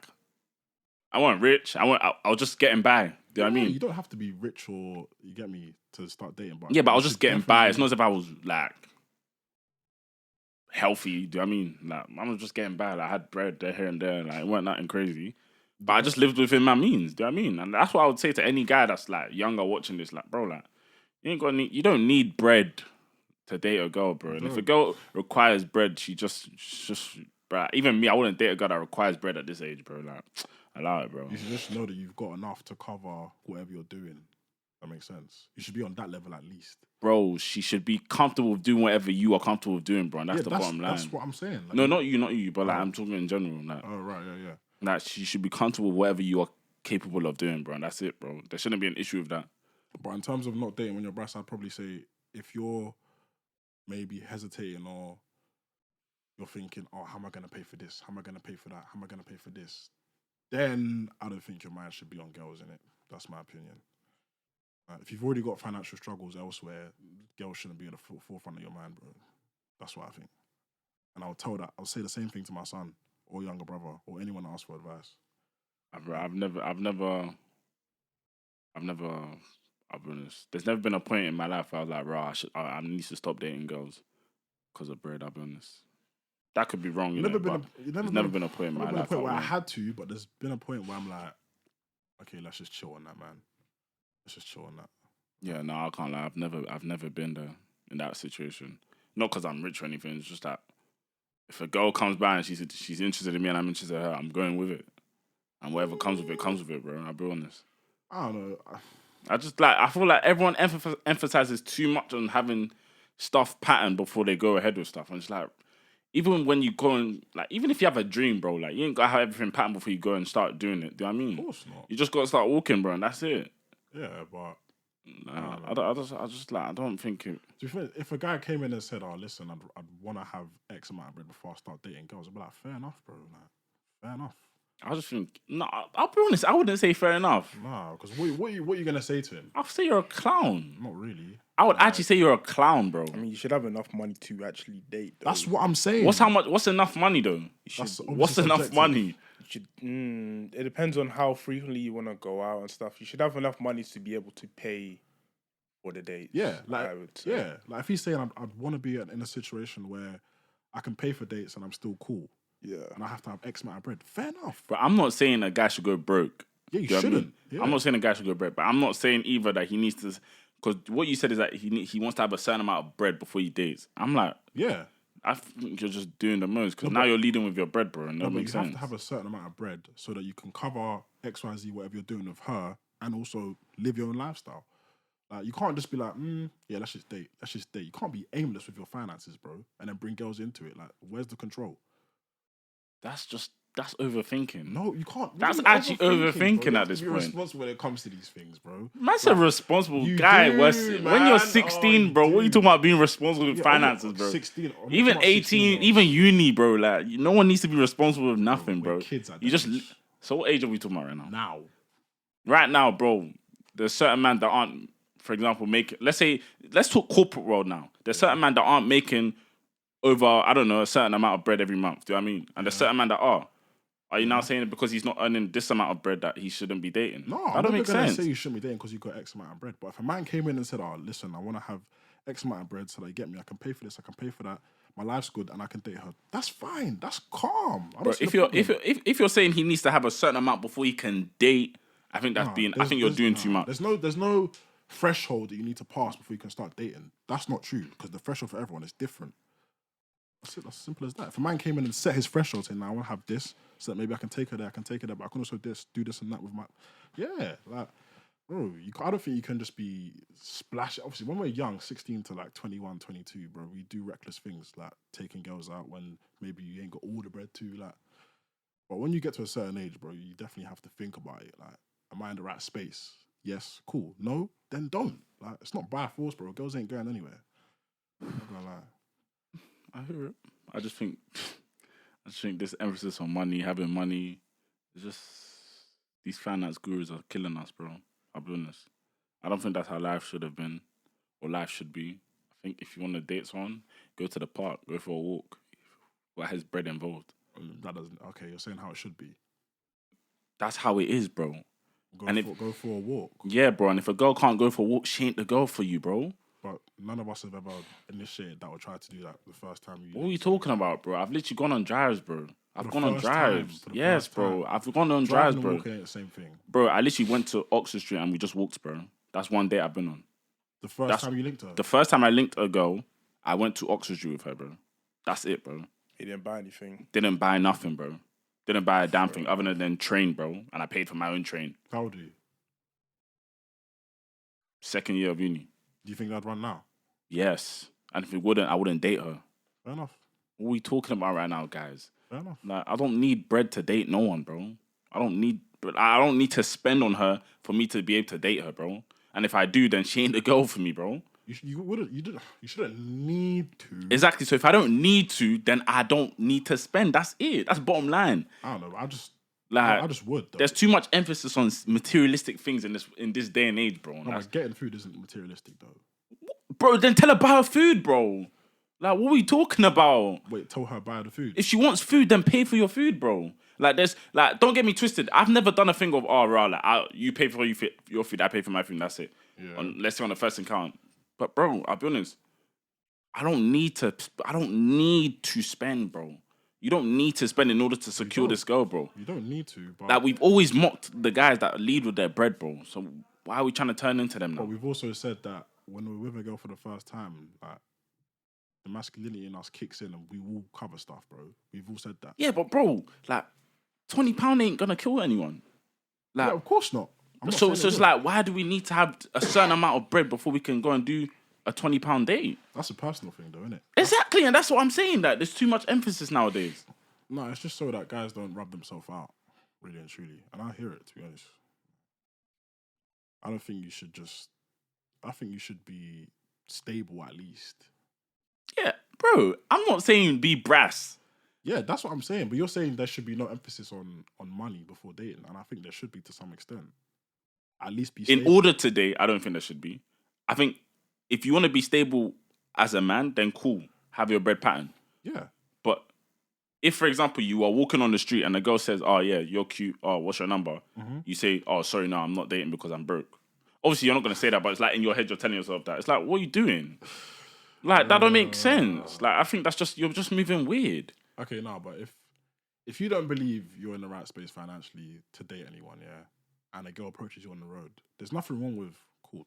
I wasn't rich. I was just getting by. Do you know what I mean? You don't have to be rich or you get me to start dating. But yeah, but I was just getting by. It's not as if I was like healthy. Do you know what I mean? Like I was just getting by. Like I had bread there, here and there. Like it weren't nothing crazy. But I just lived within my means. Do you know what I mean? And that's what I would say to any guy that's like younger watching this. Like, bro, like you don't need bread to date a girl, bro. And if a girl requires bread, she just bro. Even me, I wouldn't date a girl that requires bread at this age, bro. Like, allow it, bro. You should just know that you've got enough to cover whatever you're doing. That makes sense. You should be on that level at least. Bro, she should be comfortable with doing whatever you are comfortable with doing, bro. And that's the bottom line. That's what I'm saying. Like, no, not you, but like I'm talking in general. Like, oh, right, yeah. Like, she should be comfortable with whatever you are capable of doing, bro. And that's it, bro. There shouldn't be an issue with that. But in terms of not dating when you're brass, I'd probably say if you're maybe hesitating or you're thinking, oh, how am I going to pay for this? How am I going to pay for that? How am I going to pay for this? Then I don't think your mind should be on girls, innit? That's my opinion. If you've already got financial struggles elsewhere, girls shouldn't be at the forefront of your mind, bro. That's what I think. And I'll say the same thing to my son or younger brother or anyone that asks for advice. I've never, I'll be honest. There's never been a point in my life where I was like, bro, I need to stop dating girls because of bread, I'll be honest. That could be wrong, there's never been a point in my life where I had to, but there's been a point where I'm like, okay, let's just chill on that, man. Let's just chill on that. Yeah, no, I can't lie. I've never been there in that situation. Not because I'm rich or anything. It's just that if a girl comes by and she's interested in me and I'm interested in her, I'm going with it. And whatever comes with it, bro. I'll be honest. I don't know. I feel like everyone emphasizes too much on having stuff patterned before they go ahead with stuff. And it's like, even when you go and, like, even if you have a dream, bro, like, you ain't got to have everything patterned before you go and start doing it. Do you know what I mean? Of course not. You just got to start walking, bro, and that's it. Yeah, but... Nah, I don't think it... If a guy came in and said, oh, listen, I'd want to have X amount of bread before I start dating girls, I'd be like, fair enough, bro. Like, fair enough. I just think, no, I'll be honest, I wouldn't say fair enough. Nah, because what are you going to say to him? I'll say you're a clown. Not really. I would actually say you're a clown, bro. I mean, you should have enough money to actually date, though. That's what I'm saying. What's enough money, though? What's enough money? It depends on how frequently you want to go out and stuff. You should have enough money to be able to pay for the dates. Yeah, like if he's saying I'd want to be in a situation where I can pay for dates and I'm still cool. Yeah, and I have to have X amount of bread. Fair enough. But I'm not saying a guy should go broke. Yeah, you shouldn't. I mean? Yeah. I'm not saying a guy should go broke, but I'm not saying either that he needs to. Because what you said is that he wants to have a certain amount of bread before he dates. I'm like, yeah, I think you're just doing the most because now you're leading with your bread, bro, and that makes sense. You have to have a certain amount of bread so that you can cover X, Y, Z, whatever you're doing with her, and also live your own lifestyle. You can't just be like, yeah, let's just date. You can't be aimless with your finances, bro, and then bring girls into it. Like, where's the control? That's overthinking. No, you can't. That's actually overthinking at this point. You're responsible when it comes to these things, bro. Man's a responsible guy. When you're 16, bro, what are you talking about being responsible with finances, bro? 16. Even 18, even uni, bro. Like, no one needs to be responsible with nothing, bro. Kids at you just. So what age are we talking about right now? Right now, bro. There's certain men that aren't, for example, making. Let's talk corporate world now. There's certain men that aren't making over, I don't know, a certain amount of bread every month. Do you know what I mean? And there's certain men that are. Are you now saying that because he's not earning this amount of bread that he shouldn't be dating? No, that don't make sense. I'm not say you shouldn't be dating because you got X amount of bread. But if a man came in and said, "Oh, listen, I want to have X amount of bread so that you get me, I can pay for this, I can pay for that. My life's good, and I can date her." That's fine. That's calm. Bro, if you're saying he needs to have a certain amount before he can date, I think that's I think you're doing too much. There's no threshold that you need to pass before you can start dating. That's not true because the threshold for everyone is different. That's it. That's as simple as that. If a man came in and set his threshold, saying, "Now I want to have this, so that maybe I can take her there, but I can also do this and that with my," like, bro, I don't think you can just be splash. Obviously, when we're young, 16 to like 21, 22, bro, we do reckless things like taking girls out when maybe you ain't got all the bread to, like. But when you get to a certain age, bro, you definitely have to think about it. Like, am I in the right space? Yes, cool. No, then don't. Like, it's not by force, bro. Girls ain't going anywhere. I'm not gonna lie. I hear it. I just think this emphasis on money, having money, is just these finance gurus are killing us, bro. I'll be honest. I don't think that's how life should have been or life should be. I think if you want to date someone, go to the park, go for a walk. What has bread involved? That doesn't. Okay, you're saying how it should be. That's how it is, bro. Go for a walk. Yeah, bro. And if a girl can't go for a walk, she ain't the girl for you, bro. But none of us have ever initiated that or tried to do that the first time you. What are you talking about, bro? I've literally gone on drives, bro. I've gone on drives. Yes, bro. I've gone on drives, bro. Walking ain't the same thing. Bro, I literally went to Oxford Street and we just walked, bro. That's one date I've been on. The first time you linked her? The first time I linked a girl, I went to Oxford Street with her, bro. That's it, bro. He didn't buy anything. Didn't buy nothing, bro. Didn't buy a damn thing other than train, bro. And I paid for my own train. How old are you? Second year of uni. Do you think that'd run now? Yes. And if it wouldn't, I wouldn't date her. Fair enough. What are we talking about right now, guys? Fair enough. Like, I don't need bread to date no one, bro. I don't need to spend on her for me to be able to date her, bro. And if I do, then she ain't the girl for me, bro. You shouldn't need to. Exactly. So if I don't need to, then I don't need to spend. That's it. That's bottom line. I don't know. I just would. Though. There's too much emphasis on materialistic things in this day and age, bro. No, like getting food isn't materialistic though. Bro, then tell her buy her food, bro. Like, what are we talking about? Wait, tell her buy the food. If she wants food, then pay for your food, bro. Like, don't get me twisted. I've never done a thing of, you pay for your food, I pay for my food, and that's it. Yeah. Let's say on the first encounter. But bro, I'll be honest. I don't need to spend, bro. You don't need to spend in order to secure this girl, bro. You don't need to. But like, we've always mocked the guys that lead with their bread, bro. So why are we trying to turn into them now? But we've also said that when we're with a girl for the first time, like, the masculinity in us kicks in and we will cover stuff, bro. We've all said that. Yeah, but bro, like, £20 ain't gonna kill anyone. Like, yeah, of course not. So it's like, why do we need to have a certain amount of bread before we can go and do a £20 date? That's a personal thing, though, isn't it? Exactly, and that's what I'm saying. That there's too much emphasis nowadays. No, it's just so that guys don't rub themselves out, really and truly. And I hear it, to be honest. I don't think you should just. I think you should be stable at least. Yeah, bro. I'm not saying be brass. Yeah, that's what I'm saying. But you're saying there should be no emphasis on money before dating, and I think there should be to some extent. At least be stable. In order to date, I don't think there should be. I think if you want to be stable as a man, then cool. Have your bread pattern. Yeah. But if, for example, you are walking on the street and a girl says, "Oh yeah, you're cute. Oh, what's your number?" Mm-hmm. You say, "Oh, sorry, no, I'm not dating because I'm broke." Obviously, you're not gonna say that, but it's like in your head, you're telling yourself that. It's like, what are you doing? Like, that don't make sense. Like, I think you're just moving weird. Okay, no, but if you don't believe you're in the right space financially to date anyone, yeah, and a girl approaches you on the road, there's nothing wrong with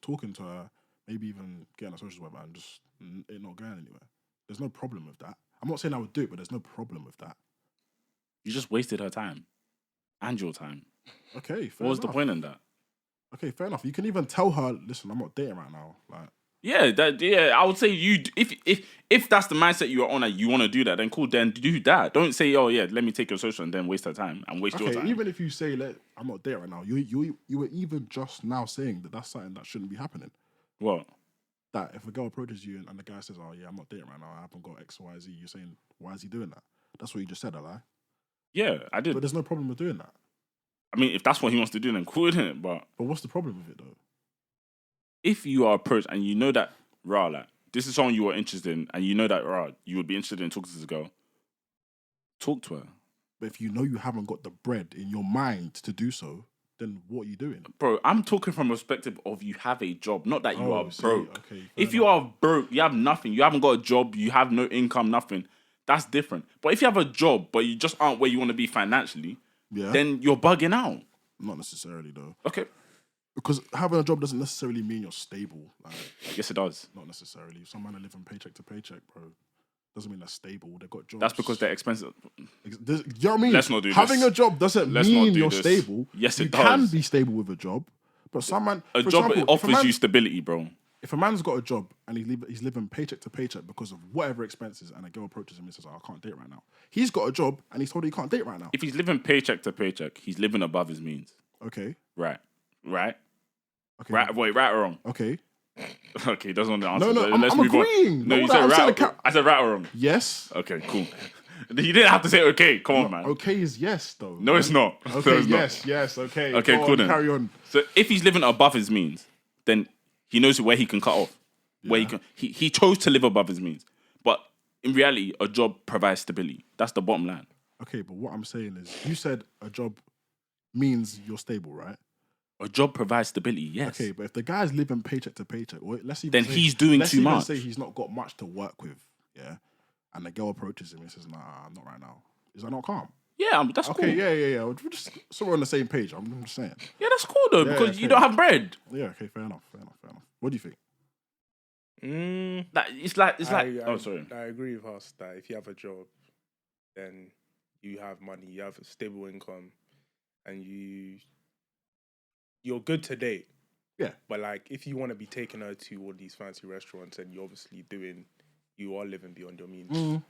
talking to her, maybe even getting a social web and just it not going anywhere. There's no problem with that. I'm not saying I would do it, but there's no problem with that. You just wasted her time and your time. Okay, fair What was enough. the point in that? Okay, fair enough. You can even tell her, listen, I'm not dating right now. Like, yeah, I would say if that's the mindset you are on and you want to do that, then cool, then do that. Don't say, oh yeah, let me take your social and then waste her time and waste your time. Even if you say, I'm not dating right now, you were even just now saying that that's something that shouldn't be happening. What? That if a girl approaches you and the guy says, oh yeah, I'm not dating right now, I haven't got X, Y, Z, you're saying, why is he doing that? That's what you just said, I lie. Yeah, I did. But there's no problem with doing that. I mean, if that's what he wants to do, then cool, isn't it? But what's the problem with it though? If you are approached and you know that, like, this is someone you are interested in, and you know that, you would be interested in talking to this girl, talk to her. But if you know you haven't got the bread in your mind to do so, then what are you doing? Bro, I'm talking from a perspective of you have a job, not that you are broke. Okay, if you are broke, you have nothing, you haven't got a job, you have no income, nothing, that's different. But if you have a job, but you just aren't where you want to be financially, then you're bugging out. Not necessarily, though. Okay. Because having a job doesn't necessarily mean you're stable. Like, Yes, it does. not necessarily. Some man are living paycheck to paycheck, bro. Doesn't mean they're stable. They've got jobs. That's because they're expensive. You know what I mean? Let's not do Having this. a job doesn't Let's not mean do you're this. stable. Yes, you it can does. be stable with a job, but some man, A for job example, offers you stability, bro. If a man's got a job and he's living paycheck to paycheck because of whatever expenses, and a girl approaches him and says, "I can't date right now," he's got a job and he's told he can't date right now. If he's living paycheck to paycheck, he's living above his means. Okay. Right. Okay. Right. Wait, right or wrong? Okay. Okay, doesn't want to answer. No, Let's I'm move on. agreeing. No, No, you that- said I'm saying right. the cap- I said right or wrong. Yes. Okay, cool. You didn't have to say okay. Come on, man. Okay is yes though. No, it's not. Okay. No, it's not. Yes. Okay. Okay, Go cool on, then. Carry on. So if he's living above his means, then he knows where he can cut off. Where he chose to live above his means. But in reality, a job provides stability. That's the bottom line. Okay, but what I'm saying is, you said a job means you're stable, right? A job provides stability, yes. Okay, but if the guy's living paycheck to paycheck, well, let's even Then say, he's doing let's too even much. say he's not got much to work with, yeah. And the girl approaches him and says, "Nah, not right now." Is that not calm? Yeah, that's cool. Okay, yeah. We're just so we're on the same page. I'm just saying. Yeah, that's cool though, Yeah, because okay. you don't have bread. Yeah. Okay. Fair enough. What do you think? Like it's like I sorry. I agree with us that if you have a job, then you have money, you have a stable income, and you're good to date. Yeah. But like, if you want to be taking her to all these fancy restaurants, and you are living beyond your means.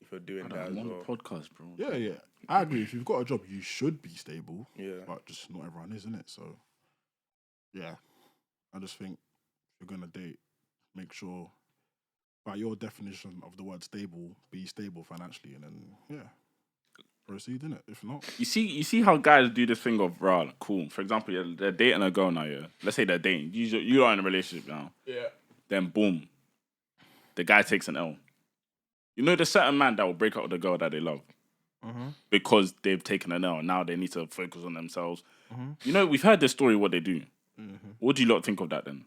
If you're doing that as I'm on well. the podcast, bro. Yeah. I agree. If you've got a job, you should be stable. Yeah. But just not everyone is, innit? So, yeah. I just think if you're gonna date, make sure, by your definition of the word stable, be stable financially, and then proceed, innit? If not, You see how guys do this thing of cool. For example, they're dating a girl now, yeah. Let's say they're dating. You are in a relationship now. yeah. Then boom, the guy takes an L. You know, there's certain man that will break up with a girl that they love because they've taken an L. Now they need to focus on themselves. You know, we've heard this story. What they do. What do you lot think of that then?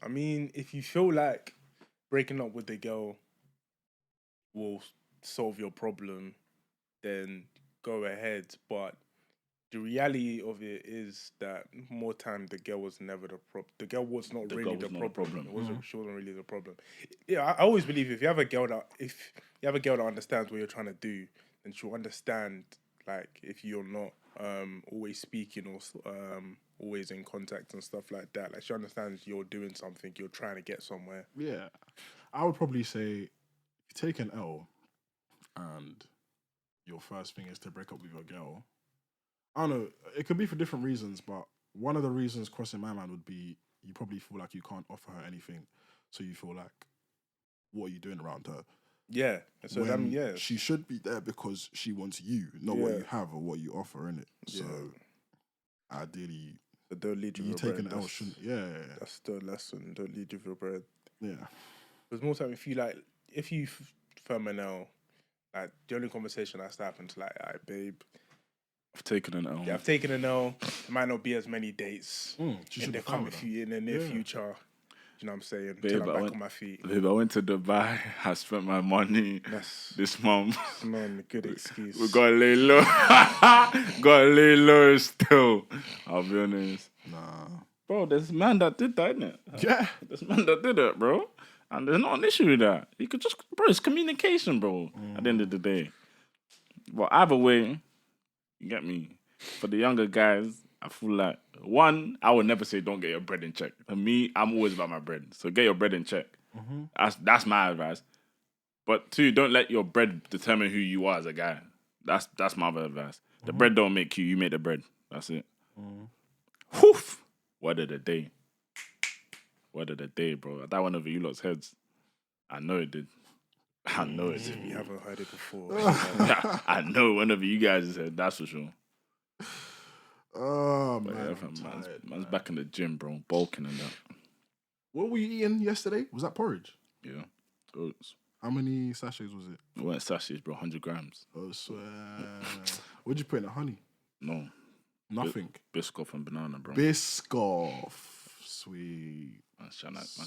I mean, if you feel like breaking up with the girl will solve your problem, then go ahead. But the reality of it is that more time the girl was never the problem. The girl was not The really girl was the not a problem. problem. She wasn't really the problem. Yeah, I always believe if you have a girl that understands what you're trying to do, then she'll understand. Like if you're not always speaking or always in contact and stuff like that. Like she understands you're doing something, you're trying to get somewhere. Yeah. I would probably say, if you take an L and your first thing is to break up with your girl, I don't know, it could be for different reasons, but one of the reasons crossing my mind would be you probably feel like you can't offer her anything. So you feel like, what are you doing around her? Yeah. So When she should be there because she wants you, not what Yeah. you have or what you offer, innit? So ideally, So don't lead with you your take bread. an L, shouldn't? Yeah. That's the lesson. Don't lead with your bread. Yeah. Because more time, if you firm an L, like the only conversation that's happened is like, alright, babe, I've taken an L. yeah, I've taken an L. There might not be as many dates She in should the be fine with that. in the near Yeah. future. You know what I'm saying? Babe, Till I'm I back went- on my feet. Babe, I went to Dubai. I spent my money That's this month. man, a good excuse. We gotta lay low. Gotta lay low still. I'll be honest. Nah. Bro, there's a man that did that, innit? Yeah. There's a man that did it, bro. And there's not an issue with that. You could just, bro, it's communication, bro, at the end of the day. But either way, you get me? For the younger guys, I feel like, one, I would never say don't get your bread in check. For me, I'm always about my bread. So get your bread in check. That's my advice. But two, don't let your bread determine who you are as a guy. That's my other advice. The bread don't make you, you make the bread. That's it. Woof! Word of the day. Word of the day, bro. That went over you lot's heads. I know it did. I know it did. You haven't heard it before. I know it went over you guys' head, that's for sure. Oh, But man. yeah, I'm man's tired. back in the gym, bro. Bulking and that. What were you eating yesterday? Was that porridge? Yeah. Oats. How many sachets was it? It weren't sachets, bro. 100 grams. Oh, swear. What'd you put in the honey? No. Nothing. Biscoff and banana, bro. Biscoff. Sweet. Man's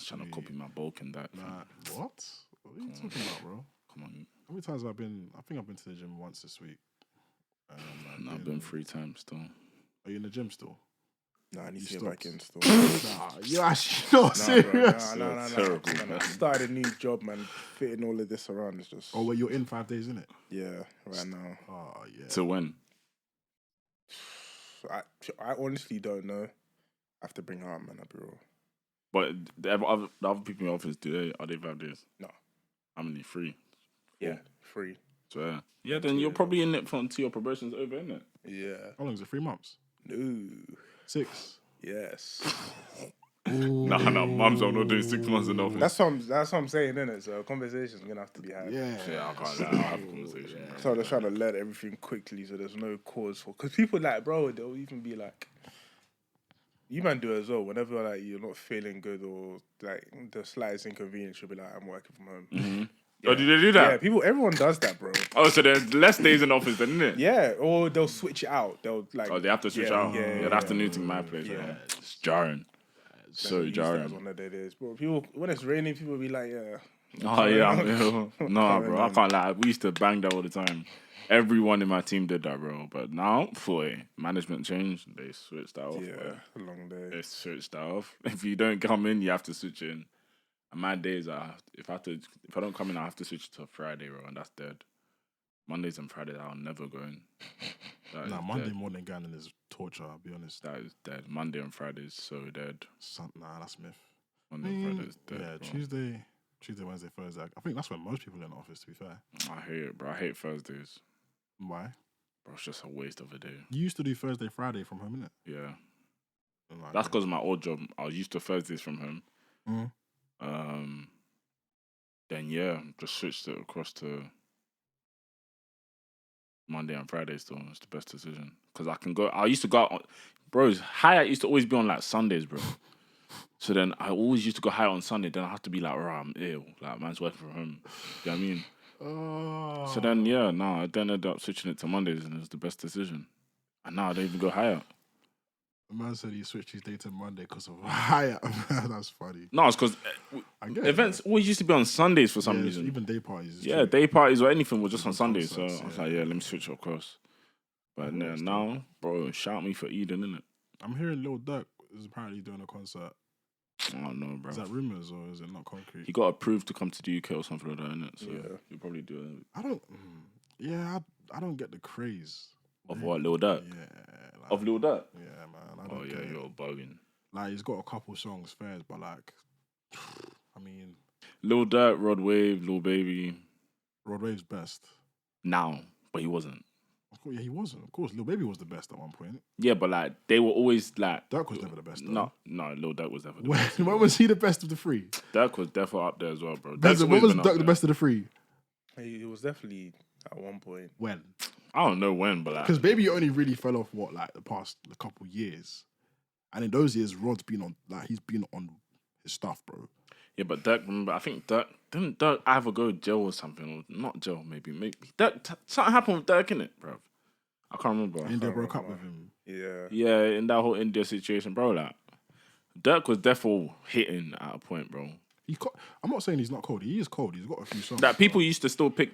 trying to copy my bulking diet. fam. Nah. What? What are you talking about, bro? Come on. How many times have I been? I think I've been to the gym once this week. I've been 3 times still. Are you in the gym still? Nah, I need You to get stopped. back in still. Nah, you're actually not serious. Nah. Terrible, Man, I man. started a new job, man. Fitting all of this around is just. Oh, well, you're in 5 days, innit? Yeah, right now. Oh, yeah. To when? I honestly don't know. I have to bring her up, man. I'll be real. But the other people in the office, are they 5 days? No. How many? 3? Yeah, 3. So yeah, then you're probably in it until your probation's over, innit? Yeah. How long is it? 3 months? No. 6? Yes. Nah, mums are not doing 6 months in office. That's what I'm saying, innit? So conversation's gonna have to be had. Yeah. Yeah, I can't lie. I'll have a conversation. Man. So I'm just trying to learn everything quickly, so there's no cause for. Because people like, bro, they'll even be like, you man do it as well. Whenever like you're not feeling good or like the slightest inconvenience, you'll be like, I'm working from home. Mm-hmm. Oh, did they do that? Yeah, everyone does that, bro. Oh, so there's less days in office, then, isn't it? Yeah, or they'll switch it out. They'll like. Oh, they have to switch out. Yeah, that's the new thing in my place. Yeah. It's jarring. So Use that jarring. as one of their days. But people, when it's raining, people be like, yeah. Oh yeah, I'm ill. No, bro, I can't lie. We used to bang that all the time. Everyone in my team did that, bro. But now, boy, management changed. They switched that off. Yeah, bro. a long day. They switched that off. If you don't come in, you have to switch in. And my days are if I don't come in, I have to switch to Friday, bro, and that's dead. Mondays and Fridays, I'll never go in. Nah, Monday morning going in is torture, I'll be honest. That is dead. Monday and Friday is so dead. Nah, that's myth. Monday and Friday is dead. Yeah, bro. Tuesday, Wednesday, Thursday. I think that's when most people are in the office, to be fair. I hate it, bro. I hate Thursdays. Why? Bro, it's just a waste of a day. You used to do Thursday, Friday from home, innit? Yeah. Like, That's because of my old job. I was used to Thursdays from home. Mhm. Then yeah, just switched it across to Monday and Friday still. It's the best decision. Because I used to go out on, bros, Hyatt used to always be on like Sundays, bro. So then I always used to go Hyatt on Sunday. Then I have to be like, I'm ill. Like, man's working from home. You know what I mean? Oh. So then, yeah, I then ended up switching it to Mondays and it was the best decision. And now I don't even go Hyatt. The man said he switched his day to Monday because of Hyatt. That's funny. No, it's because I get events it, always used to be on Sundays for some yeah, reason. even day parties. Yeah, day parties or anything was just on Even Sundays. So concerts, I was yeah. like, yeah, let me switch it across. But now, bro, shout me for Eden, innit? I'm hearing Lil Durk is apparently doing a concert. I don't know, bro. Is that rumours or is it not concrete? He got approved to come to the UK or something like that, innit? So Yeah. he'll probably do it. I don't. I don't get the craze Of what, Lil Durk? Yeah, like, Of Lil Durk? yeah, man. I Oh, don't yeah, get it. you're bugging. Like he's got a couple songs, fairs, but like, I mean, Lil Durk, Rod Wave, Lil Baby. Rod Wave's best. Now, but he wasn't. Of course, yeah, he wasn't. Of course, Lil Baby was the best at one point. Yeah, but like, they were always like... Dirk was never the best, though. No, Lil Durk was never the When, best. when was he the best of the three? Dirk was definitely up there as well, bro. Benzo, when was Dirk the best of the three? He was definitely at one point. When? I don't know when, but like... Because Baby only really fell off, the past couple years. And in those years, Rod's been on, he's been on his stuff, bro. Yeah, but Dirk, remember, I think didn't Dirk either go jail or something, or not jail, maybe. Something happened with Dirk, innit, bro? I can't remember. India broke up with him. Yeah. Yeah, in that whole India situation, bro, like, Dirk was definitely hitting at a point, bro. I'm not saying he's not cold. He is cold. He's got a few songs. That people used to still pick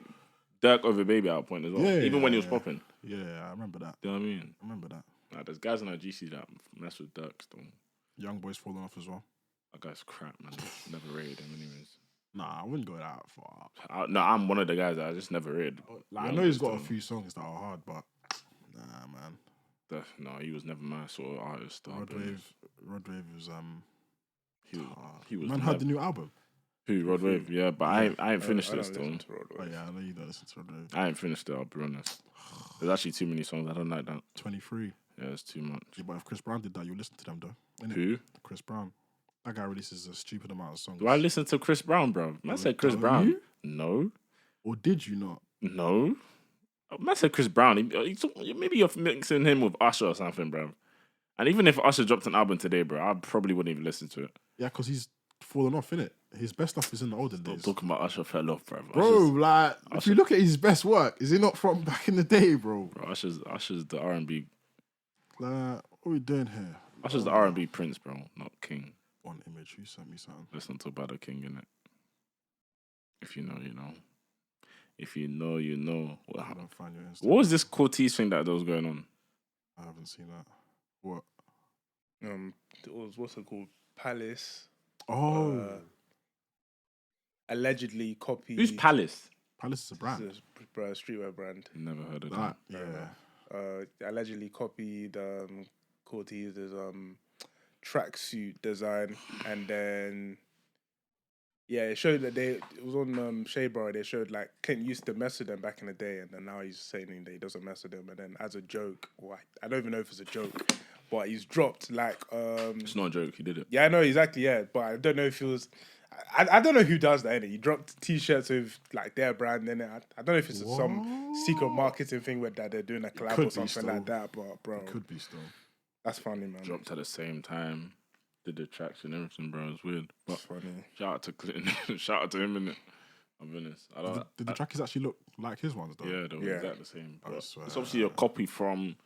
Dirk over Baby at a point as well, Yeah, even when he was yeah. popping. Yeah, I remember that. You know what I mean? I remember that. Like, there's guys in our GC that mess with Dirk still. Young boys falling off as well. That guy's crap, man. Never rated him, anyways. Nah, I wouldn't go that far. No, I'm one of the guys that I just never rated. Like, I know he's got a few songs that are hard, but nah, man. No, he was never my sort of artist. Rod Wave was He was man heard the new album. Who, Rod Wave? Yeah, but I ain't finished it still. Oh yeah, I know you don't listen to Rod Wave. I ain't finished it, I'll be honest. There's actually too many songs. I don't like that. 23. Yeah, it's too much. Yeah, but if Chris Brown did that, you listen to them though. Innit? Who? Chris Brown. That guy releases a stupid amount of songs. Do I listen to Chris Brown, bro? Man said Chris Brown. You? No. Or did you not? No. Man said Chris Brown. Maybe you're mixing him with Usher or something, bro. And even if Usher dropped an album today, bro, I probably wouldn't even listen to it. Yeah, because he's fallen off, innit? His best stuff is in the olden days. Talking about Usher fell off, bro. Bro, if you look at his best work, is it not from back in the day, bro? Bro, Usher's the R&B. Like, what are we doing here? Usher's the R&B prince, bro, not king. One image, you sent me something. Let's not talk about the king, innit? If you know, you know. If you know, you know. I don't find your Instagram. What was this Cortez thing that was going on? I haven't seen that. What? what's it called? Palace. Oh, Allegedly copied. Who's Palace? Palace is a brand. It's a streetwear brand. Never heard of That, that. yeah. Allegedly copied Cortez's tracksuit design, and then it showed that it was on Shea Bar. They showed like Clint used to mess with them back in the day, and then now he's saying that he doesn't mess with them. And then as a joke, I don't even know if it's a joke, but he's dropped like It's not a joke. He did it. Yeah, I know exactly. Yeah, but I don't know if it was. I don't know who does that. Innit? He dropped T-shirts with like their brand in it. I don't know if it's some secret marketing thing where that they're doing a collab or something like that. But bro, It could be still. that's funny, man. Dropped at the same time. Did the tracks and everything, bro. It's weird. But That's funny. shout out to Clinton. Shout out to him, innit? I'll be honest. Did the trackies actually look like his ones though? Yeah, they were exactly the same. I But swear. it's obviously a copy from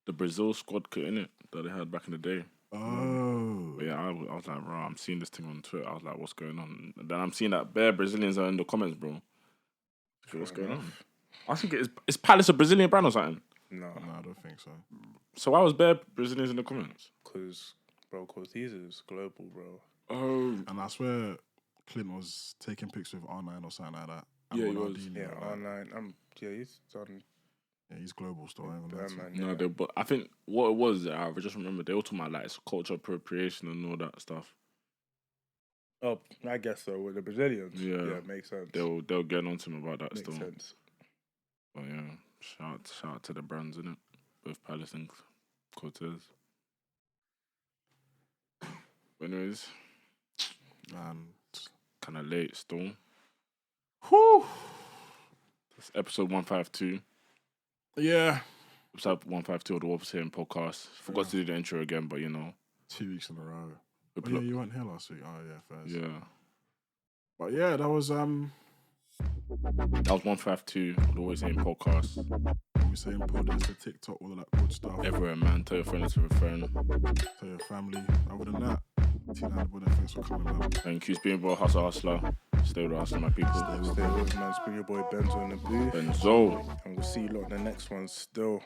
the Brazil squad kit, innit? That they had back in the day. Oh. But yeah, I was like, bro, I'm seeing this thing on Twitter. I was like, what's going on? And then I'm seeing that bare Brazilians are in the comments, bro. What's going on? I think is Palace a Brazilian brand or something? No, I don't think so. So why was bare Brazilians in the comments? because bro, Cortez is global, bro. Oh, And I swear Clint was taking pics with R9 or something like that. Yeah, he And was. Ronaldinho, Yeah, like, online. He's done. yeah, he's global still. I ain't gonna lie to you. Man, no, but I think what it was, I just remember they were talking about like it's culture appropriation and all that stuff. Oh, I guess so. With the Brazilians, Yeah. makes sense. They'll get on to him about that Makes still. sense. But yeah, shout out to the brands, innit? Both Palace and Cortez. But anyways, And kind of late still. whew, It's episode 152. yeah, Episode 152 of the Wolves Here podcast. Forgot to do the intro again, but you know. 2 weeks in a row. we Oh, put- yeah, you weren't here last week. Oh yeah, first. yeah. But yeah, that was That was 152 of the Wolves Here podcast. we saying pod, Insta, TikTok, all of that good stuff. Everywhere, man. Tell your friends to a friend. Tell your family. Other than that, thanks for coming out. Thank you, being bro, hustler. Stay with us, my people. Stay with man. It's been your boy Benzo in the booth. Benzo. And we'll see you lot in the next one still.